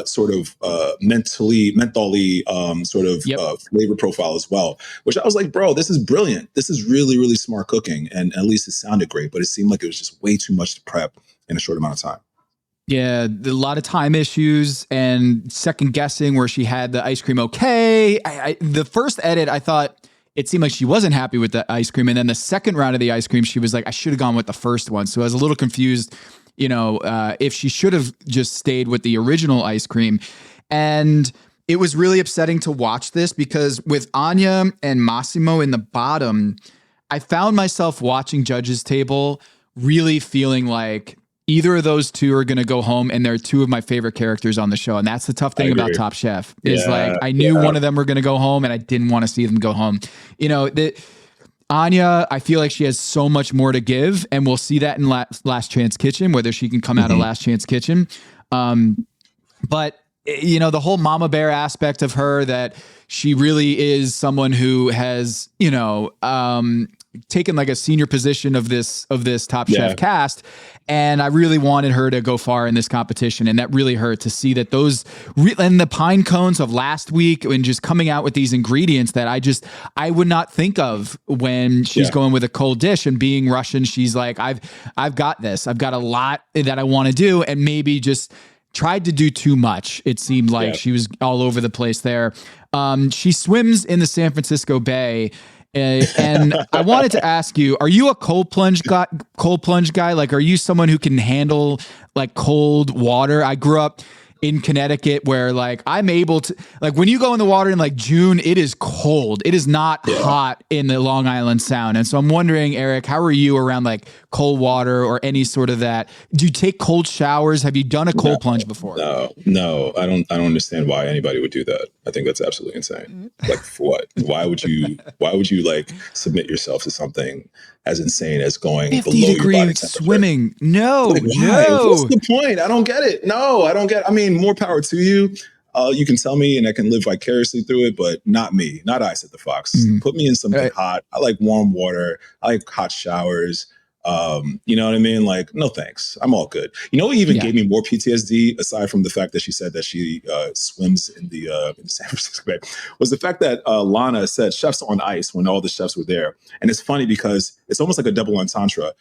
sort of mentally sort of flavor profile as well, which I was like, bro, this is brilliant. This is really, really smart cooking. And at least it sounded great, but it seemed like it was just way too much to prep in a short amount of time. Yeah, a lot of time issues and second guessing where she had the ice cream okay. The first edit, I thought it seemed like she wasn't happy with the ice cream. And then the second round of the ice cream, she was like, I should have gone with the first one. So I was a little confused, if she should have just stayed with the original ice cream. And it was really upsetting to watch this, because with Anya and Massimo in the bottom, I found myself watching Judge's Table really feeling like either of those two are going to go home, and they're two of my favorite characters on the show. And that's the tough thing about Top Chef is like, I knew one of them were going to go home and I didn't want to see them go home. You know, Anya, I feel like she has so much more to give, and we'll see that in Last Chance Kitchen, whether she can come out of Last Chance Kitchen. But you know, the whole mama bear aspect of her, that she really is someone who has, you know, taken like a senior position of this Top Chef cast. And I really wanted her to go far in this competition. And that really hurt to see that and the pine cones of last week, and just coming out with these ingredients that I would not think of when she's going with a cold dish. And being Russian, she's like, I've got this. I've got a lot that I want to do, and maybe just tried to do too much. It seemed like she was all over the place there. She swims in the San Francisco Bay. And I wanted to ask you, are you a cold plunge guy? Like, are you someone who can handle like cold water? I grew up in Connecticut where like I'm able to, like when you go in the water in like June, it is cold. It is not hot in the Long Island Sound. And so I'm wondering, Eric, how are you around like cold water or any sort of that? Do you take cold showers? Have you done a cold plunge before? No, I don't understand why anybody would do that. I think that's absolutely insane. Like, for what? Why would you like submit yourself to something as insane as going 50 below your body degree swimming? No, like, no. What's the point? I don't get it. No, I don't get it. I mean, more power to you. You can tell me and I can live vicariously through it, but not me. Not I, said the fox. Put me in something hot. I like warm water. I like hot showers. You know what I mean? Like, no thanks. I'm all good. You know what even gave me more PTSD, aside from the fact that she said that she swims in the San Francisco Bay, was the fact that Lana said chefs on ice when all the chefs were there. And it's funny because it's almost like a double entendre.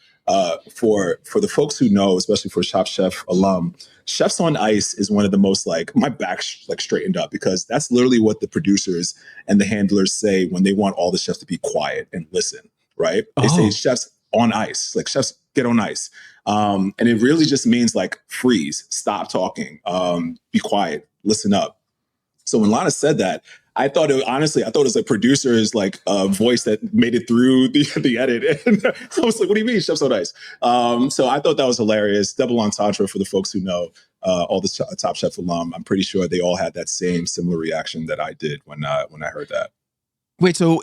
For the folks who know, especially for Top Chef alum, Chefs on Ice is one of the most, like, my back like straightened up, because that's literally what the producers and the handlers say when they want all the chefs to be quiet and listen, right? They say chefs on ice, like chefs get on ice. And it really just means like freeze, stop talking, be quiet, listen up. So when Lana said that, I thought it was a producer's like voice that made it through the edit. And I was like, what do you mean chefs on ice? So I thought that was hilarious. Double entendre for the folks who know all the Top Chef alum. I'm pretty sure they all had that same similar reaction that I did when I heard that. Wait, so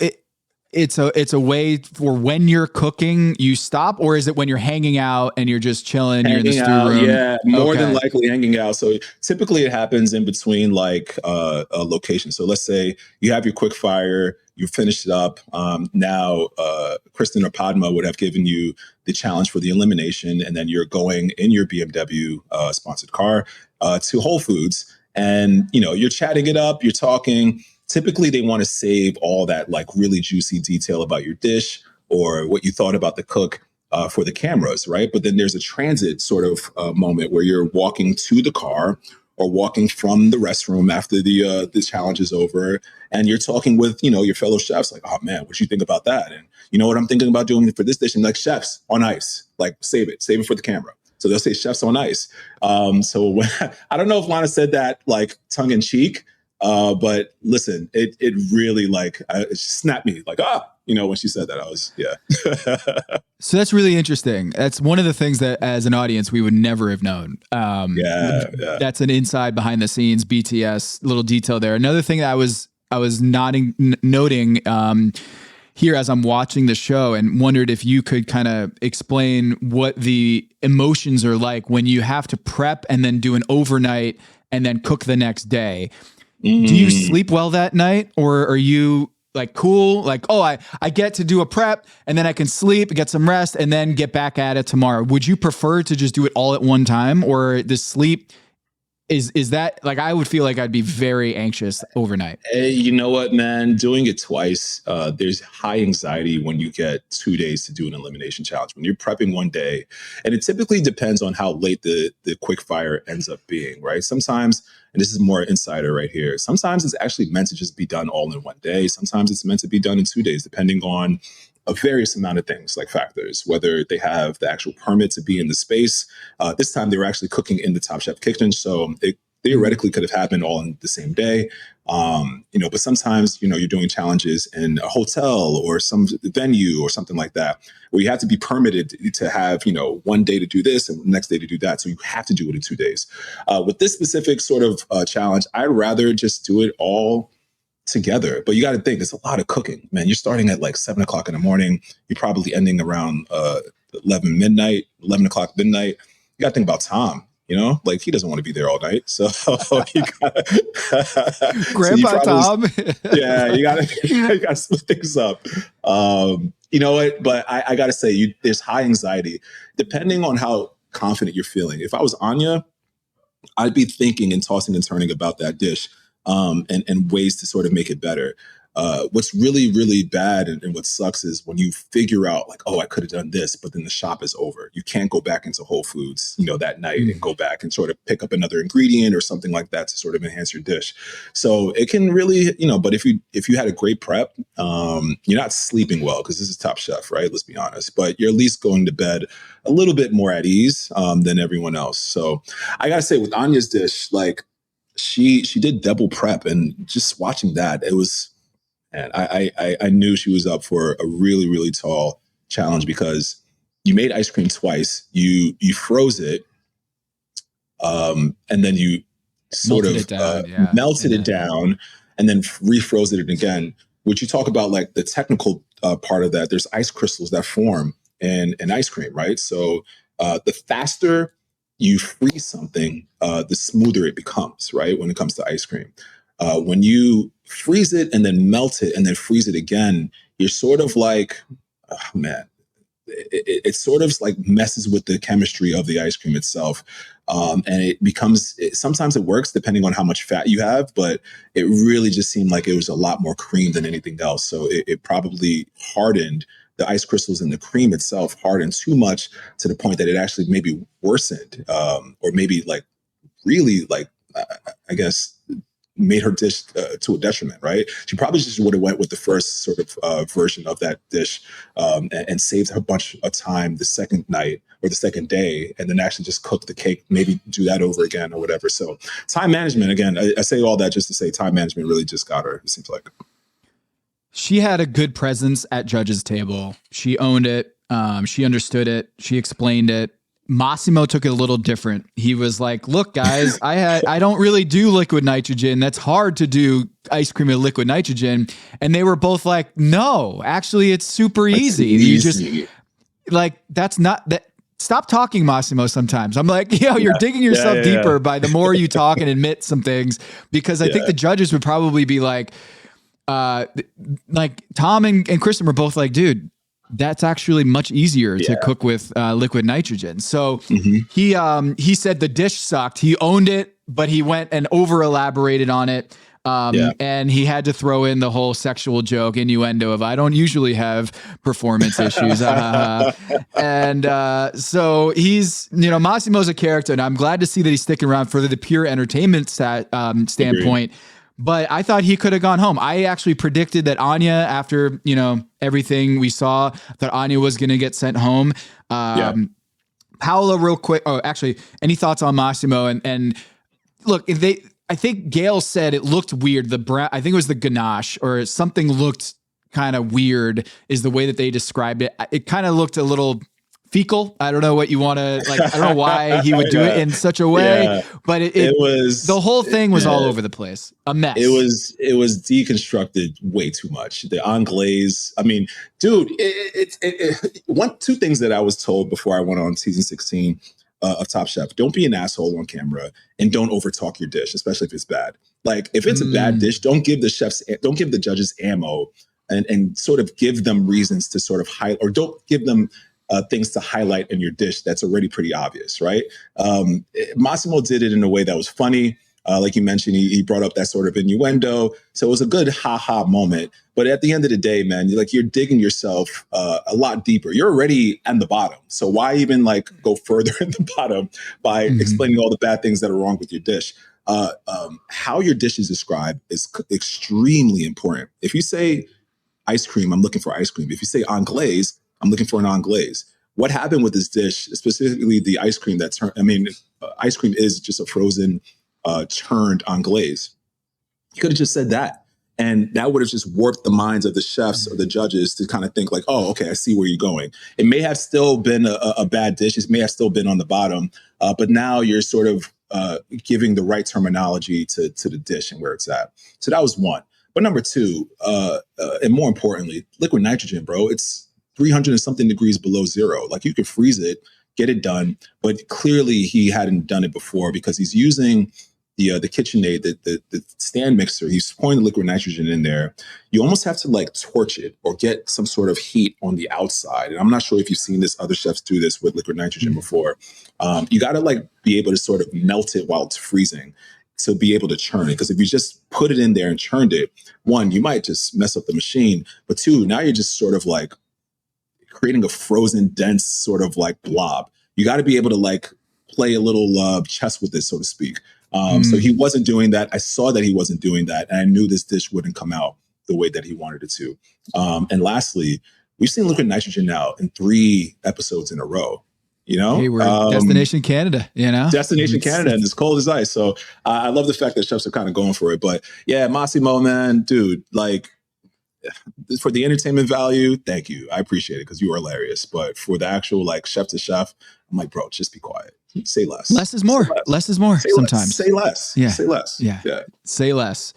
it's a way for when you're cooking, you stop, or is it when you're hanging out and you're just chilling, you're in the stew room? Yeah, more than likely hanging out. So typically it happens in between like a location. So let's say you have your quick fire, you finished it up. Now Kristen or Padma would have given you the challenge for the elimination, and then you're going in your BMW sponsored car to Whole Foods, and you're chatting it up, you're talking. Typically, they want to save all that like really juicy detail about your dish or what you thought about the cook for the cameras, right? But then there's a transit sort of moment where you're walking to the car or walking from the restroom after the challenge is over, and you're talking with your fellow chefs, like, oh man, what do you think about that? And you know what I'm thinking about doing for this dish, and like chefs on ice, like save it for the camera. So they'll say chefs on ice. So when, I don't know if Lana said that like tongue in cheek. But listen, it really like it snapped me like, when she said that, I was, So that's really interesting. That's one of the things that as an audience, we would never have known. That's an inside behind the scenes BTS little detail there. Another thing that I was noting here as I'm watching the show, and wondered if you could kind of explain what the emotions are like when you have to prep and then do an overnight and then cook the next day. Do you sleep well that night, or are you like cool? Like, I get to do a prep and then I can sleep, get some rest, and then get back at it tomorrow. Would you prefer to just do it all at one time, or the sleep is that like, I would feel like I'd be very anxious overnight. Hey, you know what, man? Doing it twice, there's high anxiety when you get 2 days to do an elimination challenge. When you're prepping one day, and it typically depends on how late the quick fire ends up being, right? Sometimes, and this is more insider right here, sometimes it's actually meant to just be done all in one day. Sometimes it's meant to be done in 2 days, depending on a various amount of things, like factors, whether they have the actual permit to be in the space. This time they were actually cooking in the Top Chef kitchen, so it theoretically could have happened all in the same day. But sometimes, you're doing challenges in a hotel or some venue or something like that, where you have to be permitted to have, one day to do this and the next day to do that. So you have to do it in 2 days. With this specific sort of challenge, I'd rather just do it all together. But you got to think, it's a lot of cooking, man. You're starting at like 7 o'clock in the morning. You're probably ending around 11 o'clock midnight. You got to think about Tom. Like he doesn't want to be there all night. So you gotta, Grandpa Tom. Yeah, you gotta split things up. You know what? But I gotta say, there's high anxiety depending on how confident you're feeling. If I was Anya, I'd be thinking and tossing and turning about that dish, and ways to sort of make it better. What's really, really bad and what sucks is when you figure out like, oh, I could have done this, but then the shop is over. You can't go back into Whole Foods, that night and go back and sort of pick up another ingredient or something like that to sort of enhance your dish. So it can really, but if you had a great prep, you're not sleeping well because this is Top Chef, right? Let's be honest, but you're at least going to bed a little bit more at ease than everyone else. So I gotta say with Anya's dish, like she did double prep, and just watching that, it was, and I knew she was up for a really, really tall challenge because you made ice cream twice. You froze it, and then you sort of melted it down, and then refroze it again. Which you talk about like the technical part of that. There's ice crystals that form in ice cream, right? So the faster you freeze something, the smoother it becomes, right? When it comes to ice cream. When you freeze it and then melt it and then freeze it again, you're sort of like, oh, man, it sort of like messes with the chemistry of the ice cream itself. And it becomes, sometimes it works depending on how much fat you have, but it really just seemed like it was a lot more cream than anything else. So it probably hardened the ice crystals and the cream itself hardened too much to the point that it actually maybe worsened, or maybe like really like, I guess, made her dish to a detriment, right? She probably just would have went with the first sort of version of that dish and saved her a bunch of time the second night or the second day, and then actually just cook the cake, maybe do that over again or whatever. So time management, again, I say all that just to say time management really just got her, it seems like. She had a good presence at judges' table. She owned it. She understood it. She explained it. Massimo took it a little different. He was like, look, guys, I don't really do liquid nitrogen. That's hard to do ice cream with liquid nitrogen. And they were both like, no, actually, it's super easy. You just like, that's not that. Stop talking, Massimo, sometimes. I'm like, you're digging yourself deeper by the more you talk and admit some things, because I think the judges would probably be like Tom and Kristen were both like, dude, that's actually much easier to cook with liquid nitrogen. So he said the dish sucked. He owned it, but he went and over elaborated on it. And he had to throw in the whole sexual joke innuendo of, I don't usually have performance issues. And so he's, Massimo's a character, and I'm glad to see that he's sticking around for the pure entertainment standpoint. Agreed. But I thought he could have gone home. I actually predicted that Anya, after, everything we saw, that Anya was going to get sent home. Paola, real quick. Oh, actually, any thoughts on Massimo? And look, I think Gail said it looked weird. I think it was the ganache or something looked kind of weird is the way that they described it. It kind of looked a little fecal. I don't know what you want to like. I don't know why he would do it in such a way, but it was, the whole thing was all over the place. A mess. It was deconstructed way too much. The anglaise. I mean, dude, two things that I was told before I went on season 16 of Top Chef: don't be an asshole on camera and don't overtalk your dish, especially if it's bad. Like if it's a bad dish, don't give the judges ammo and sort of give them reasons to sort of highlight, or don't give them things to highlight in your dish that's already pretty obvious, right? Massimo did it in a way that was funny. Like you mentioned, he brought up that sort of innuendo. So it was a good ha-ha moment. But at the end of the day, man, you're digging yourself a lot deeper. You're already at the bottom. So why even go further in the bottom by explaining all the bad things that are wrong with your dish? How your dish is described is extremely important. If you say ice cream, I'm looking for ice cream. If you say anglaise, I'm looking for an anglaise. What happened with this dish, specifically the ice cream ice cream is just a frozen, churned anglaise. He could have just said that. And that would have just warped the minds of the chefs or the judges to kind of think like, oh, okay, I see where you're going. It may have still been a bad dish. It may have still been on the bottom. But now you're sort of giving the right terminology to the dish and where it's at. So that was one. But number two, and more importantly, liquid nitrogen, bro, it's 300 and something degrees below zero. Like you could freeze it, get it done. But clearly he hadn't done it before because he's using the KitchenAid, the stand mixer. He's pouring the liquid nitrogen in there. You almost have to like torch it or get some sort of heat on the outside. And I'm not sure if you've seen this, other chefs do this with liquid nitrogen before. You got to like be able to sort of melt it while it's freezing to be able to churn it. Because if you just put it in there and churned it, one, you might just mess up the machine. But two, now you're just sort of like creating a frozen, dense sort of like blob. You got to be able to like play a little chess with this, so to speak. So he wasn't doing that. I saw that he wasn't doing that. And I knew this dish wouldn't come out the way that he wanted it to. And lastly, we've seen liquid nitrogen now in 3 episodes in a row. You know, hey, we're Destination Canada, you know, Destination Canada, and it's cold as ice. So I love the fact that chefs are kind of going for it. But yeah, Massimo, man, dude, like for the entertainment value, thank you. I appreciate it because you are hilarious. But for the actual like chef to chef, I'm like, bro, just be quiet. Say less. Less is more. Less is more sometimes. Say less. Yeah. Say less. Yeah. Say less.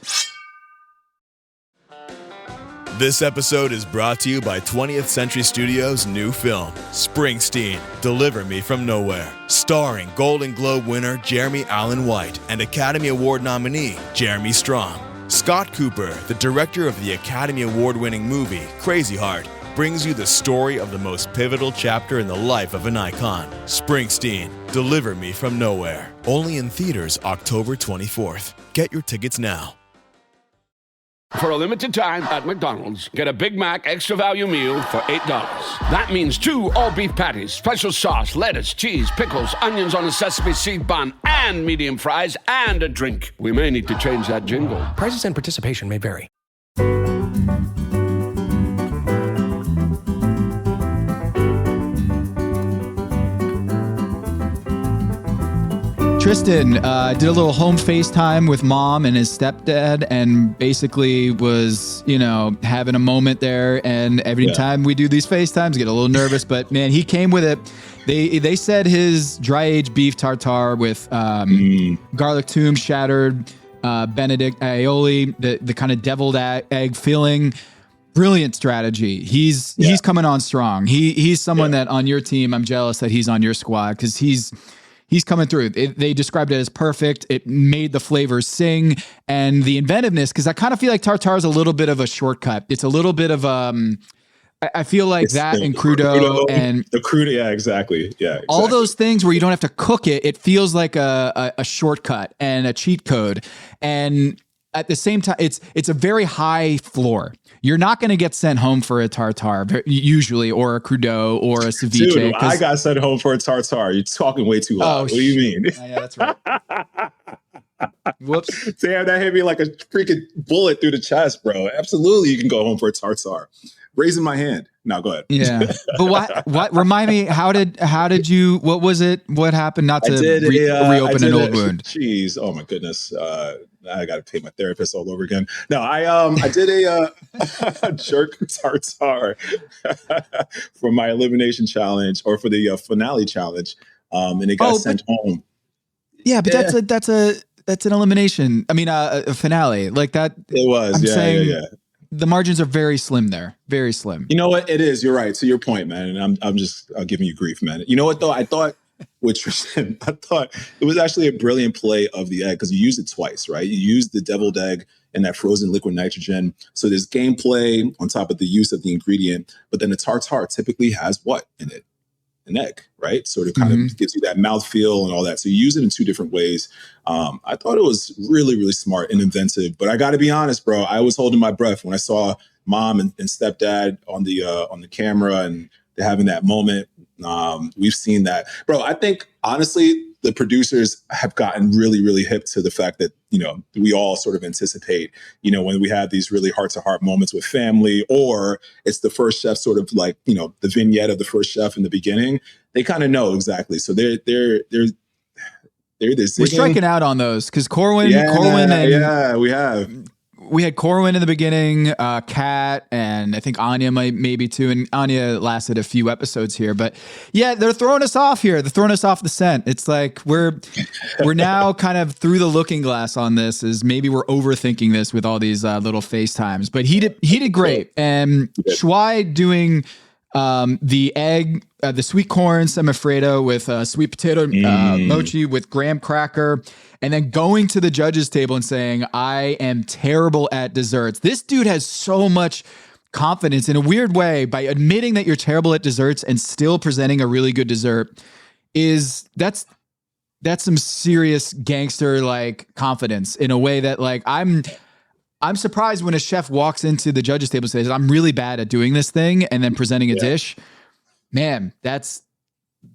This episode is brought to you by 20th Century Studios' new film, Springsteen, Deliver Me From Nowhere, starring Golden Globe winner Jeremy Allen White and Academy Award nominee Jeremy Strong. Scott Cooper, the director of the Academy Award-winning movie Crazy Heart, brings you the story of the most pivotal chapter in the life of an icon. Springsteen, Deliver Me From Nowhere. Only in theaters October 24th. Get your tickets now. For a limited time at McDonald's, get a Big Mac extra value meal for $8. That means 2 all-beef patties, special sauce, lettuce, cheese, pickles, onions on a sesame seed bun, and medium fries, and a drink. We may need to change that jingle. Prices and participation may vary. Tristan did a little home FaceTime with mom and his stepdad and basically was, you know, having a moment there. And every time we do these FaceTimes, I get a little nervous, but man, he came with it. They said his dry aged beef tartare with garlic tomb shattered, Benedict aioli, the kind of deviled egg filling. Brilliant strategy. He's coming on strong. He's someone that on your team, I'm jealous that he's on your squad because he's coming through. They described it as perfect. It made the flavors sing and the inventiveness, because I kind of feel like tartare is a little bit of a shortcut. It's a little bit of I feel like it's that and crudo and the crudo. Yeah, exactly. Yeah, exactly. All those things where you don't have to cook it. It feels like a shortcut and a cheat code. And at the same time, it's a very high floor. You're not going to get sent home for a tartare usually, or a crudo, or a ceviche. Dude, I got sent home for a tartare. You're talking way too loud. What do you mean? Yeah, that's right. Whoops. Damn, that hit me like a freaking bullet through the chest, bro. Absolutely, you can go home for a tartare. Raising my hand. Now go ahead. Yeah, but what? Remind me, how did you? What was it? What happened? Not to reopen an old wound. Jeez, oh my goodness. I got to pay my therapist all over again. No, I did a jerk tartare for my elimination challenge, or for the finale challenge, and it got sent home. Yeah, but that's an elimination. I mean, a finale like that. It was. I'm saying the margins are very slim there, very slim. You know what? It is. You're right. To your point, man. And I'm just giving you grief, man. You know what though? I thought with Tristan, I thought it was actually a brilliant play of the egg, because you used it twice, right? You used the deviled egg and that frozen liquid nitrogen. So there's gameplay on top of the use of the ingredient, but then the tartare typically has what in it? An egg, right? So it kind of gives you that mouthfeel and all that. So you use it in 2 different ways. I thought it was really, really smart and inventive. But I got to be honest, bro, I was holding my breath when I saw mom and stepdad on the camera and they're having that moment. We've seen that, bro. I think honestly, the producers have gotten really, really hip to the fact that, you know, we all sort of anticipate, you know, when we have these really heart-to-heart moments with family, or it's the first chef sort of like, you know, the vignette of the first chef in the beginning, they kind of know exactly. So they're They're either We're zigging. striking out on those because Corwin, We have. We had Corwin in the beginning, Kat, and I think Anya maybe too. And Anya lasted a few episodes here, but yeah, they're throwing us off here. They're throwing us off the scent. It's like we're now kind of through the looking glass on this. Is maybe we're overthinking this with all these little FaceTimes. But he did great, and Shuai doing the egg, the sweet corn semifredo with sweet potato mochi with graham cracker. And then going to the judges table and saying, I am terrible at desserts. This dude has so much confidence in a weird way by admitting that you're terrible at desserts and still presenting a really good dessert. That's some serious gangster like confidence in a way that like I'm surprised when a chef walks into the judges table and says, I'm really bad at doing this thing and then presenting a dish. Man, that's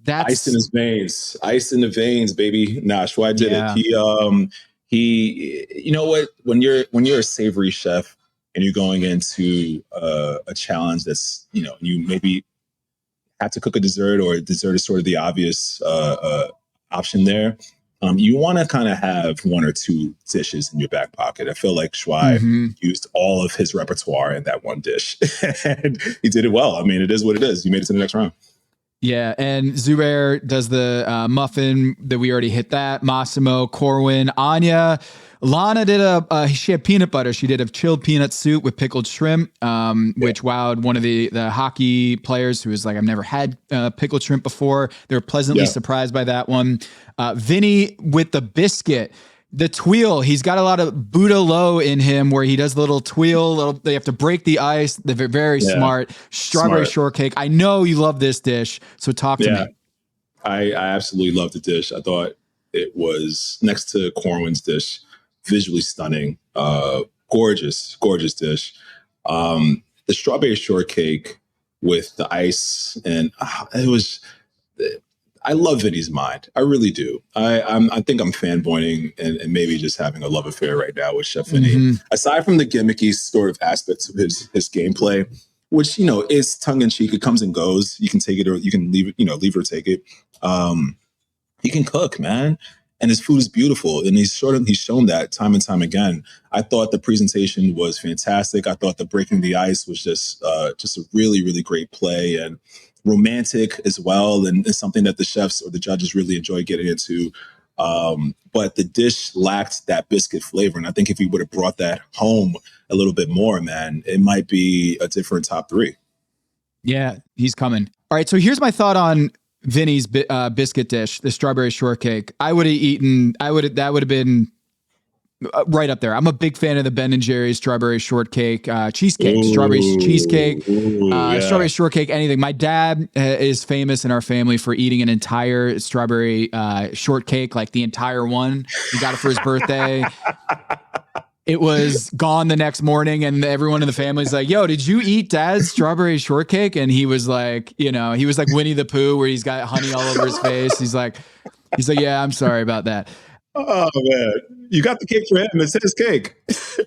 ice in his veins, ice in the veins, baby. Nah, Shuai did it. He, you know what? When you're a savory chef and you're going into a challenge that's, you know, you maybe have to cook a dessert, or a dessert is sort of the obvious option there. You want to kind of have one or two dishes in your back pocket. I feel like Shuai used all of his repertoire in that one dish, and he did it well. I mean, it is what it is. You made it to the next round. Yeah, and Zubair does the muffin that we already hit that. Massimo, Corwin, Anya. Lana did she had peanut butter. She did a chilled peanut soup with pickled shrimp, which wowed one of the hockey players who was like, I've never had pickled shrimp before. They were pleasantly surprised by that one. Vinny with the biscuit. The tweel, he's got a lot of Buddha low in him where he does the little tweel, they have to break the ice. They're very smart. Strawberry shortcake. I know you love this dish, so talk to me. I absolutely love the dish. I thought it was, next to Corwin's dish, visually stunning. Gorgeous dish. The strawberry shortcake with the ice, and it was... I love Vinny's mind. I really do. I think I'm fanboying and maybe just having a love affair right now with Chef Vinny. Aside from the gimmicky sort of aspects of his gameplay, which, you know, is tongue in cheek. It comes and goes. You can take it or you can leave it, you know, leave or take it. He can cook, man. And his food is beautiful. And he's shown that time and time again. I thought the presentation was fantastic. I thought the breaking the ice was just a really, really great play, and romantic as well, and it's something that the chefs or the judges really enjoy getting into. But the dish lacked that biscuit flavor, and I think if he would have brought that home a little bit more, man, it might be a different top three. Yeah, he's coming. All right, so here's my thought on Vinny's biscuit dish, the strawberry shortcake. That would have been right up there. I'm a big fan of the Ben & Jerry's strawberry shortcake, cheesecake, strawberry cheesecake, strawberry shortcake, anything. My dad is famous in our family for eating an entire strawberry shortcake, like the entire one. He got it for his birthday. It was gone the next morning, and everyone in the family's like, yo, did you eat Dad's strawberry shortcake? And he was like, you know, he was like Winnie the Pooh, where he's got honey all over his face. He's like, yeah, I'm sorry about that. Oh man, you got the cake for him. It's his cake.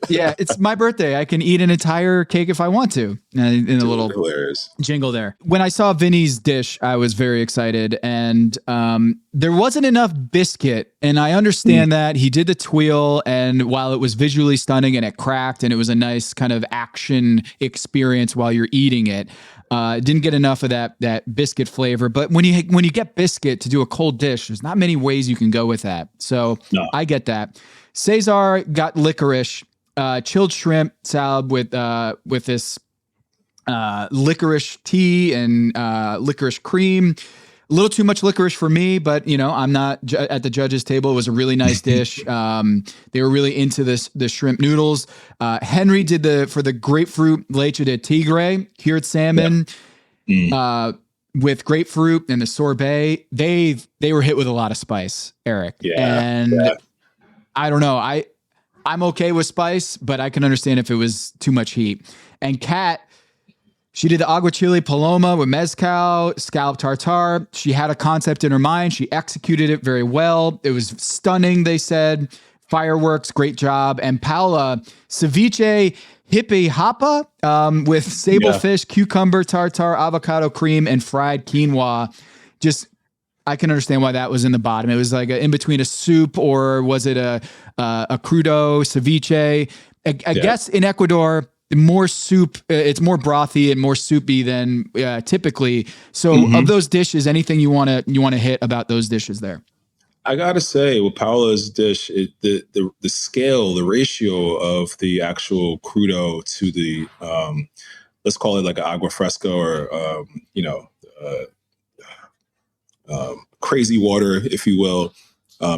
Yeah, it's my birthday. I can eat an entire cake if I want to. In a little jingle there. When I saw Vinny's dish, I was very excited, and there wasn't enough biscuit. And I understand that he did the tweel, and while it was visually stunning and it cracked, and it was a nice kind of action experience while you're eating it. Didn't get enough of that biscuit flavor, but when you get biscuit to do a cold dish, there's not many ways you can go with that. So I get that. Cesar got licorice, chilled shrimp salad with this licorice tea and licorice cream. A little too much licorice for me, but you know, I'm not at the judges table. It was a really nice dish. They were really into the shrimp noodles. Henry did for the grapefruit leche de tigre, cured salmon with grapefruit and the sorbet. They were hit with a lot of spice, Eric. I don't know. I'm okay with spice, but I can understand if it was too much heat. And Kat, she did the aguachile paloma with mezcal, scallop tartare. She had a concept in her mind. She executed it very well. It was stunning, they said. Fireworks, great job. And Paula, ceviche hippie hapa with sable fish, cucumber tartare, avocado cream, and fried quinoa. Just I can understand why that was in the bottom. It was like in between a soup, or was it a crudo, ceviche? I guess in Ecuador, more soup, it's more brothy and more soupy than typically. So of those dishes, anything you want to hit about those dishes there? I gotta say, with Paola's dish, the scale, the ratio of the actual crudo to the let's call it like an agua fresca, or crazy water, if you will.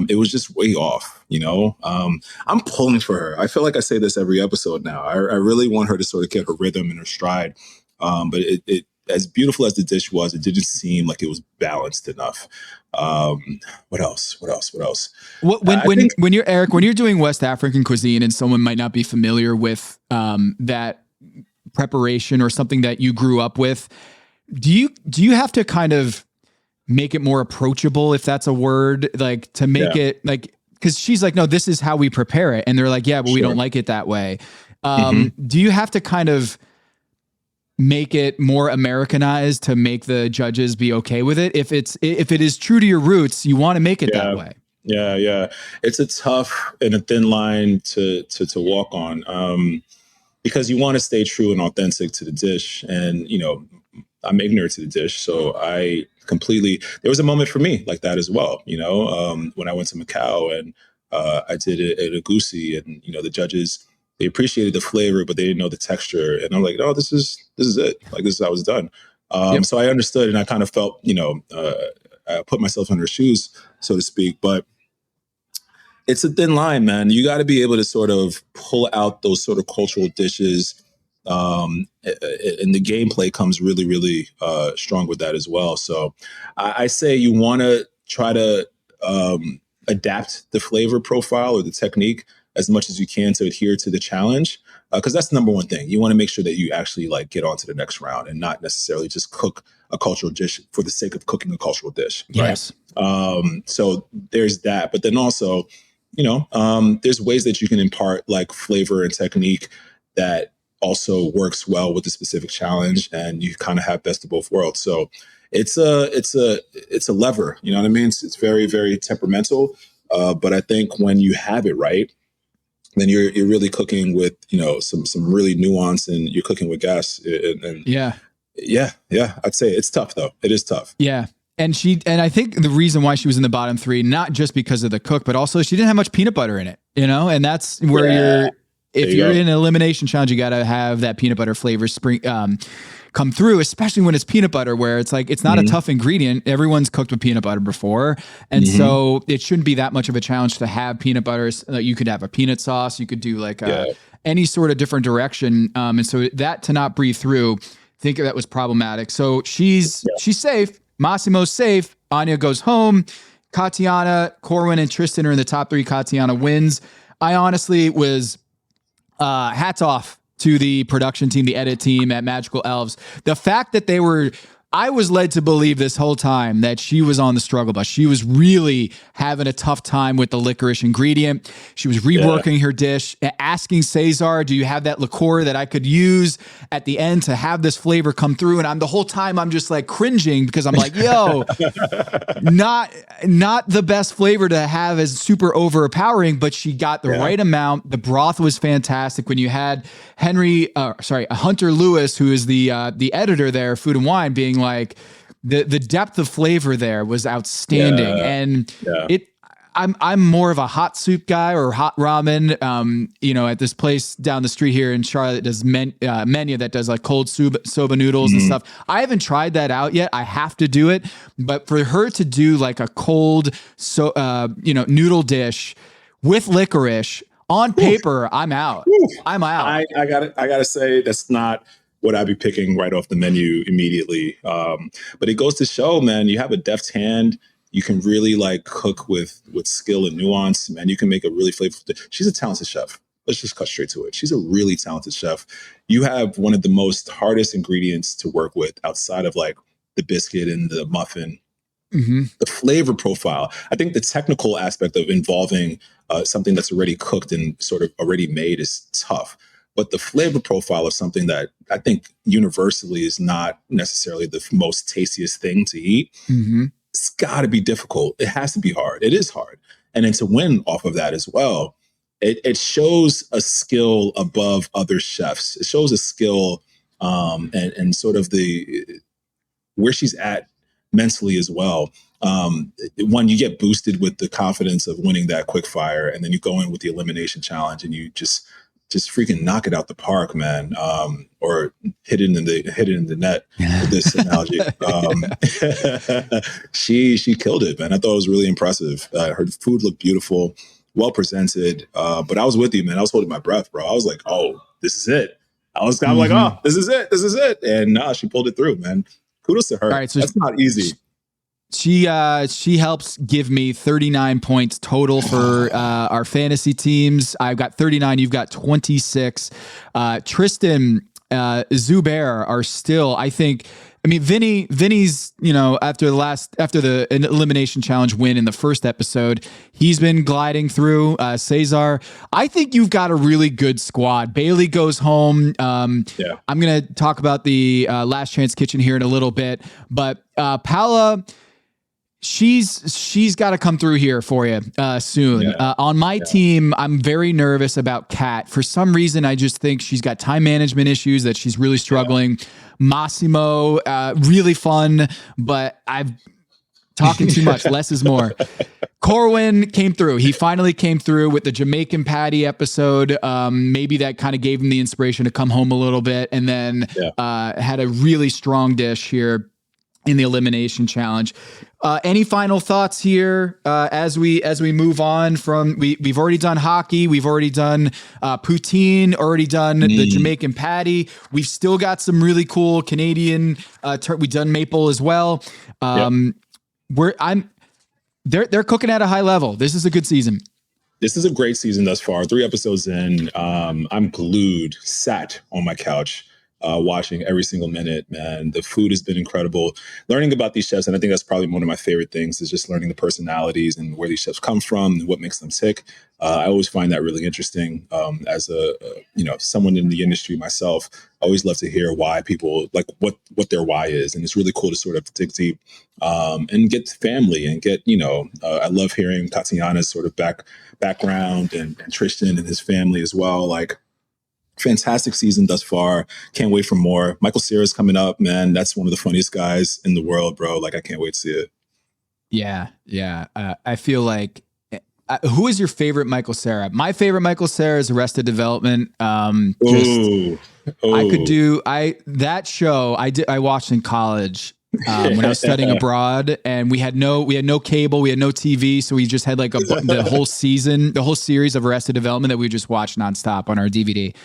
It was just way off, I'm pulling for her. I feel like I say this every episode now. I really want her to sort of get her rhythm and her stride. But it as beautiful as the dish was, it didn't seem like it was balanced enough. What else? When you're Eric, when you're doing West African cuisine and someone might not be familiar with that preparation or something that you grew up with, do you have to kind of make it more approachable, if that's a word, like to make it like, because she's like, no, this is how we prepare it, and they're like, yeah, but we don't like it that way. Do you have to kind of make it more Americanized to make the judges be okay with it? If it is true to your roots, you want to make it that way. Yeah. It's a tough and a thin line to walk on, because you want to stay true and authentic to the dish. And, I'm ignorant to the dish. So there was a moment for me like that as well. When I went to Macau and I did it at a goosey, and, the judges, they appreciated the flavor, but they didn't know the texture. And I'm like, no, this is it. Like, this is how it's done. So I understood, and I kind of felt, I put myself in her shoes, so to speak. But it's a thin line, man. You got to be able to sort of pull out those sort of cultural dishes. And the gameplay comes really, really strong with that as well. So I say you want to try to adapt the flavor profile or the technique as much as you can to adhere to the challenge, because that's the number one thing. You want to make sure that you actually get on to the next round and not necessarily just cook a cultural dish for the sake of cooking a cultural dish. Yes. Right? So there's that. But then also, there's ways that you can impart flavor and technique that also works well with the specific challenge, and you kind of have best of both worlds. So it's a lever, you know what I mean? It's very, very temperamental. But I think when you have it right, then you're really cooking with, some really nuance, and you're cooking with gas. Yeah. I'd say it's tough though. It is tough. Yeah. And I think the reason why she was in the bottom three, not just because of the cook, but also she didn't have much peanut butter in it, and that's where if you're in an elimination challenge, you got to have that peanut butter flavor come through, especially when it's peanut butter, where it's like, it's not a tough ingredient. Everyone's cooked with peanut butter before. And so it shouldn't be that much of a challenge to have peanut butter. You could have a peanut sauce. You could do any sort of different direction. And so that to not breathe through, I think that was problematic. So she's safe. Massimo's safe. Anya goes home. Katiana, Corwin, and Tristan are in the top three. Katiana wins. I honestly was hats off to the production team, the edit team at Magical Elves. The fact that I was led to believe this whole time that she was on the struggle bus. She was really having a tough time with the licorice ingredient. She was reworking her dish, asking Cesar, do you have that liqueur that I could use at the end to have this flavor come through? And the whole time I'm just cringing, because I'm like, yo, not the best flavor to have as super overpowering, but she got the right amount. The broth was fantastic. When you had Hunter Lewis, who is the editor there, Food and Wine, being like, the depth of flavor there was outstanding. I'm more of a hot soup guy, or hot ramen. At this place down the street here in Charlotte does Menu that does cold soba noodles and stuff. I haven't tried that out yet. I have to do it. But for her to do a cold noodle dish with licorice on paper, I'm out. I'm out. I gotta say, that's not what I'd be picking right off the menu immediately. But it goes to show, man, you have a deft hand. You can really cook with skill and nuance, man. You can make a really flavorful. She's a talented chef. Let's just cut straight to it. She's a really talented chef. You have one of the most hardest ingredients to work with outside of the biscuit and the muffin. The flavor profile. I think the technical aspect of involving something that's already cooked and sort of already made is tough. But the flavor profile of something that I think universally is not necessarily the most tastiest thing to eat, it's got to be difficult. It has to be hard. It is hard. And then to win off of that as well, it shows a skill above other chefs. It shows a skill and sort of where she's at mentally as well. One, you get boosted with the confidence of winning that quick fire, and then you go in with the elimination challenge and you just freaking knock it out the park, man. Or hit it in the net with this analogy. She killed it, man. I thought it was really impressive. Her food looked beautiful, well presented. But I was with you, man. I was holding my breath, bro. I was like, oh, this is it. I was kind of like, oh, this is it. And she pulled it through, man. Kudos to her. All right, so that's not easy. She helps give me 39 points total for our fantasy teams. I've got 39. You've got 26. Tristan, Zubair are still, I think. I mean, Vinny's, after the elimination challenge win in the first episode, he's been gliding through. Cesar, I think you've got a really good squad. Bailey goes home. I'm going to talk about the Last Chance Kitchen here in a little bit, but Paula, she's got to come through here for you soon. On my team, I'm very nervous about Kat. For some reason, I just think she's got time management issues, that she's really struggling. Massimo, really fun, but I've talking too much. Less is more. Corwin came through. He finally came through with the Jamaican patty episode. Maybe that kind of gave him the inspiration to come home a little bit, and then had a really strong dish here in the elimination challenge. Any final thoughts here as we move on from we've already done hockey, we've already done poutine, already done the Jamaican patty. We've still got some really cool Canadian. We've done maple as well. They're cooking at a high level. This is a good season. This is a great season thus far. 3 episodes in, I'm sat on my couch. Watching every single minute, man. The food has been incredible. Learning about these chefs, and I think that's probably one of my favorite things, is just learning the personalities and where these chefs come from and what makes them tick. I always find that really interesting. As someone in the industry myself, I always love to hear why people like what their why is, and it's really cool to sort of dig deep and get family and get I love hearing Tatiana's sort of background and Tristan and his family as well. Like, fantastic season thus far. Can't wait for more. Michael Cera's coming up, man. That's one of the funniest guys in the world, bro. Like, I can't wait to see it. Yeah. I feel like, who is your favorite Michael Cera? My favorite Michael Cera is Arrested Development. That show I watched in college. When I was studying abroad, and we had no cable, we had no TV, so we just had like the whole series of Arrested Development that we just watched nonstop on our DVD.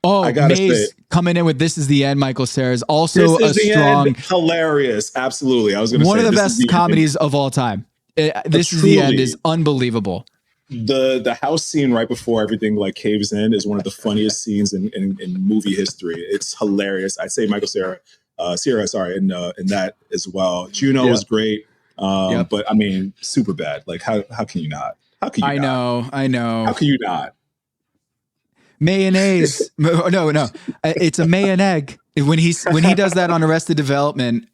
Maze coming in with "This Is the End." Michael Cera is also a strong, hilarious. Absolutely, I was going to say one of the best comedies of all time. This Is the End is unbelievable. The house scene right before everything like caves in is one of the funniest scenes in movie history. It's hilarious. I'd say Michael Cera. In that as well. Juno was great, but I mean, super bad. Like, how can you not? How can you? I know. How can you not? Mayonnaise? No. It's a may and egg. When he does that on Arrested Development,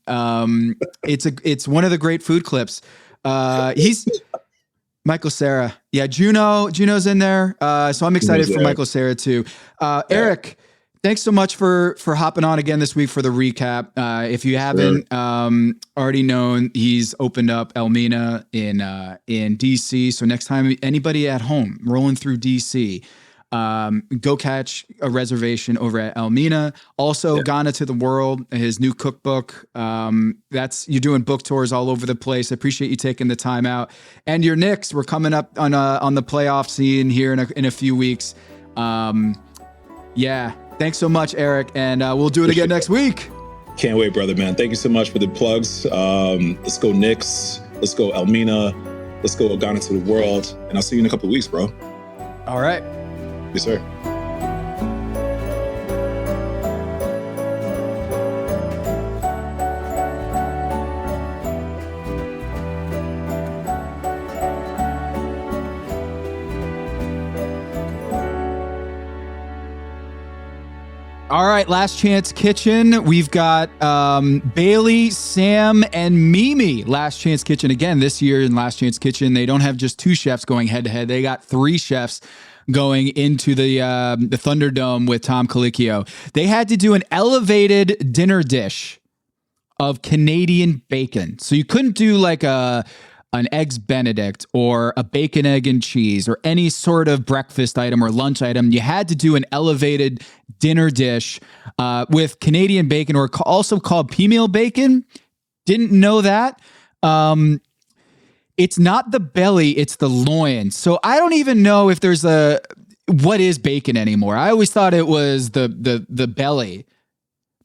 it's one of the great food clips. He's Michael Cera. Yeah, Juno's in there. So I'm excited for Michael Cera too. Eric. Thanks so much for hopping on again this week for the recap. If you haven't already known, he's opened up Elmina in DC. So next time anybody at home rolling through DC, go catch a reservation over at Elmina. Also, Ghana to the World, his new cookbook. You're doing book tours all over the place. I appreciate you taking the time out. And your Knicks, we're coming up on the playoff scene here in a few weeks. Thanks so much, Eric, and we'll do it again next week. Can't wait, brother, man. Thank you so much for the plugs. Let's go Knicks. Let's go Elmina. Let's go Ghana to the World. And I'll see you in a couple of weeks, bro. All right. Yes, sir. All right. right, Last Chance Kitchen. We've got Bailey, Sam, and Mimi. Last Chance Kitchen again this year in Last Chance Kitchen. They don't have just 2 chefs going head to head. They got 3 chefs going into the Thunderdome with Tom Colicchio. They had to do an elevated dinner dish of Canadian bacon. So you couldn't do like an Eggs Benedict or a bacon, egg, and cheese or any sort of breakfast item or lunch item. You had to do an elevated dinner dish with Canadian bacon, or also called P-meal bacon. Didn't know that. It's not the belly, it's the loin. So I don't even know if there's what is bacon anymore. I always thought it was the belly.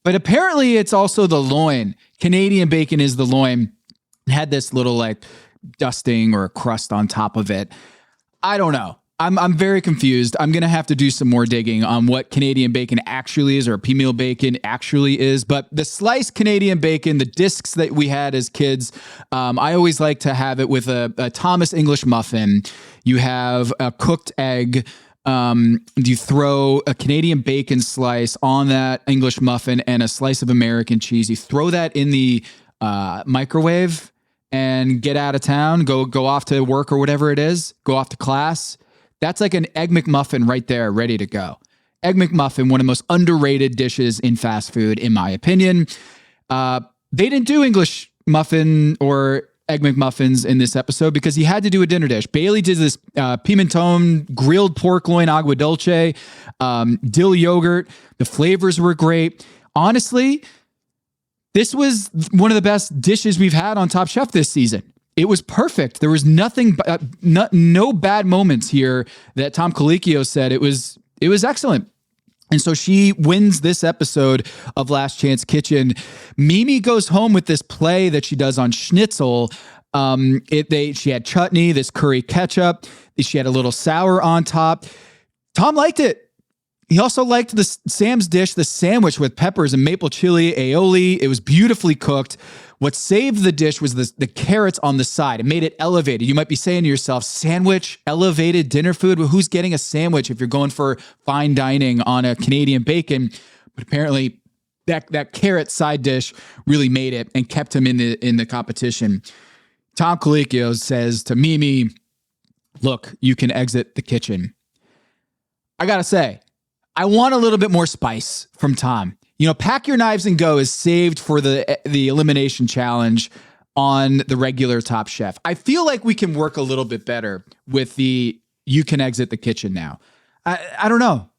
But apparently it's also the loin. Canadian bacon is the loin. It had this little like dusting or a crust on top of it. I don't know. I'm very confused. I'm going to have to do some more digging on what Canadian bacon actually is, or P-meal bacon actually is. But the sliced Canadian bacon, the discs that we had as kids, I always like to have it with a Thomas English muffin. You have a cooked egg. You throw a Canadian bacon slice on that English muffin and a slice of American cheese. You throw that in the microwave and get out of town, go off to work or whatever it is, go off to class. That's like an Egg McMuffin right there, ready to go. Egg McMuffin, one of the most underrated dishes in fast food, in my opinion. They didn't do English muffin or Egg McMuffins in this episode because he had to do a dinner dish. Bailey did this pimenton grilled pork loin agua dulce, dill yogurt. The flavors were great. Honestly, this was one of the best dishes we've had on Top Chef this season. It was perfect. There was no bad moments here that Tom Colicchio said. It was excellent. And so she wins this episode of Last Chance Kitchen. Mimi goes home with this play that she does on schnitzel. She had chutney, this curry ketchup. She had a little sour on top. Tom liked it. He also liked Sam's dish, the sandwich with peppers and maple chili aioli. It was beautifully cooked. What saved the dish was the carrots on the side. It made it elevated. You might be saying to yourself, sandwich, elevated dinner food? Well, who's getting a sandwich if you're going for fine dining on a Canadian bacon? But apparently that carrot side dish really made it and kept him in the competition. Tom Colicchio says to Mimi, look, you can exit the kitchen. I got to say, I want a little bit more spice from Tom. You know, Pack Your Knives and Go is saved for the elimination challenge on the regular Top Chef. I feel like we can work a little bit better with you can exit the kitchen now. I don't know.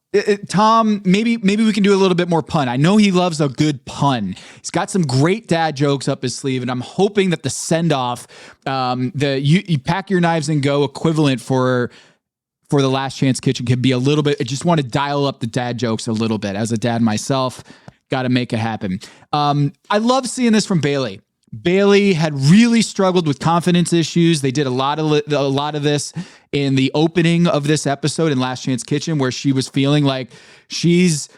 Tom, maybe we can do a little bit more pun. I know he loves a good pun. He's got some great dad jokes up his sleeve, and I'm hoping that the send-off, you Pack Your Knives and Go equivalent for the Last Chance Kitchen can be a little bit. I just want to dial up the dad jokes a little bit. As a dad myself, got to make it happen. I love seeing this from Bailey. Bailey had really struggled with confidence issues. They did a lot of this in the opening of this episode in Last Chance Kitchen, where she was feeling like she's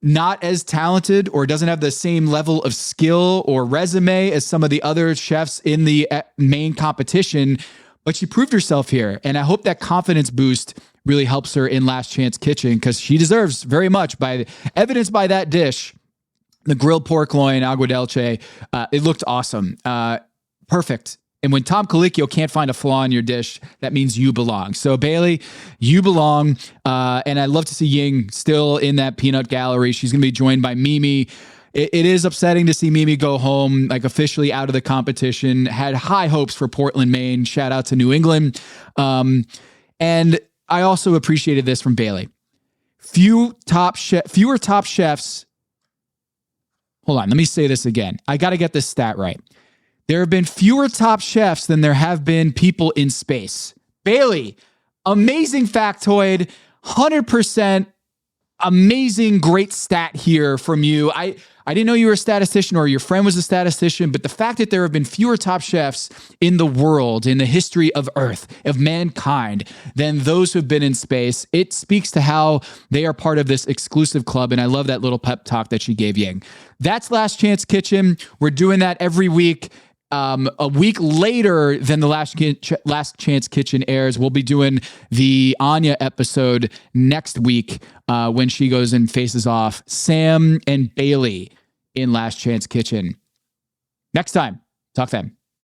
not as talented or doesn't have the same level of skill or resume as some of the other chefs in the main competition. But she proved herself here, and I hope that confidence boost really helps her in Last Chance Kitchen, because she deserves very much, evidenced by that dish, the grilled pork loin agua dulce. It looked awesome, perfect. And when Tom Colicchio can't find a flaw in your dish, that means you belong. So Bailey, you belong, and I'd love to see Ying still in that peanut gallery. She's going to be joined by Mimi. It is upsetting to see Mimi go home, like officially out of the competition. Had high hopes for Portland, Maine. Shout out to New England. And I also appreciated this from Bailey. Fewer top chefs. Hold on, let me say this again. I got to get this stat right. There have been fewer top chefs than there have been people in space. Bailey, amazing factoid, 100%. Amazing, great stat here from you. I didn't know you were a statistician or your friend was a statistician, but the fact that there have been fewer top chefs in the world, in the history of Earth, of mankind, than those who've been in space, it speaks to how they are part of this exclusive club, and I love that little pep talk that she gave Ying. That's Last Chance Kitchen. We're doing that every week. a week later than the Last Chance Kitchen airs, we'll be doing the Anya episode next week when she goes and faces off Sam and Bailey in Last Chance Kitchen. Next time, talk then.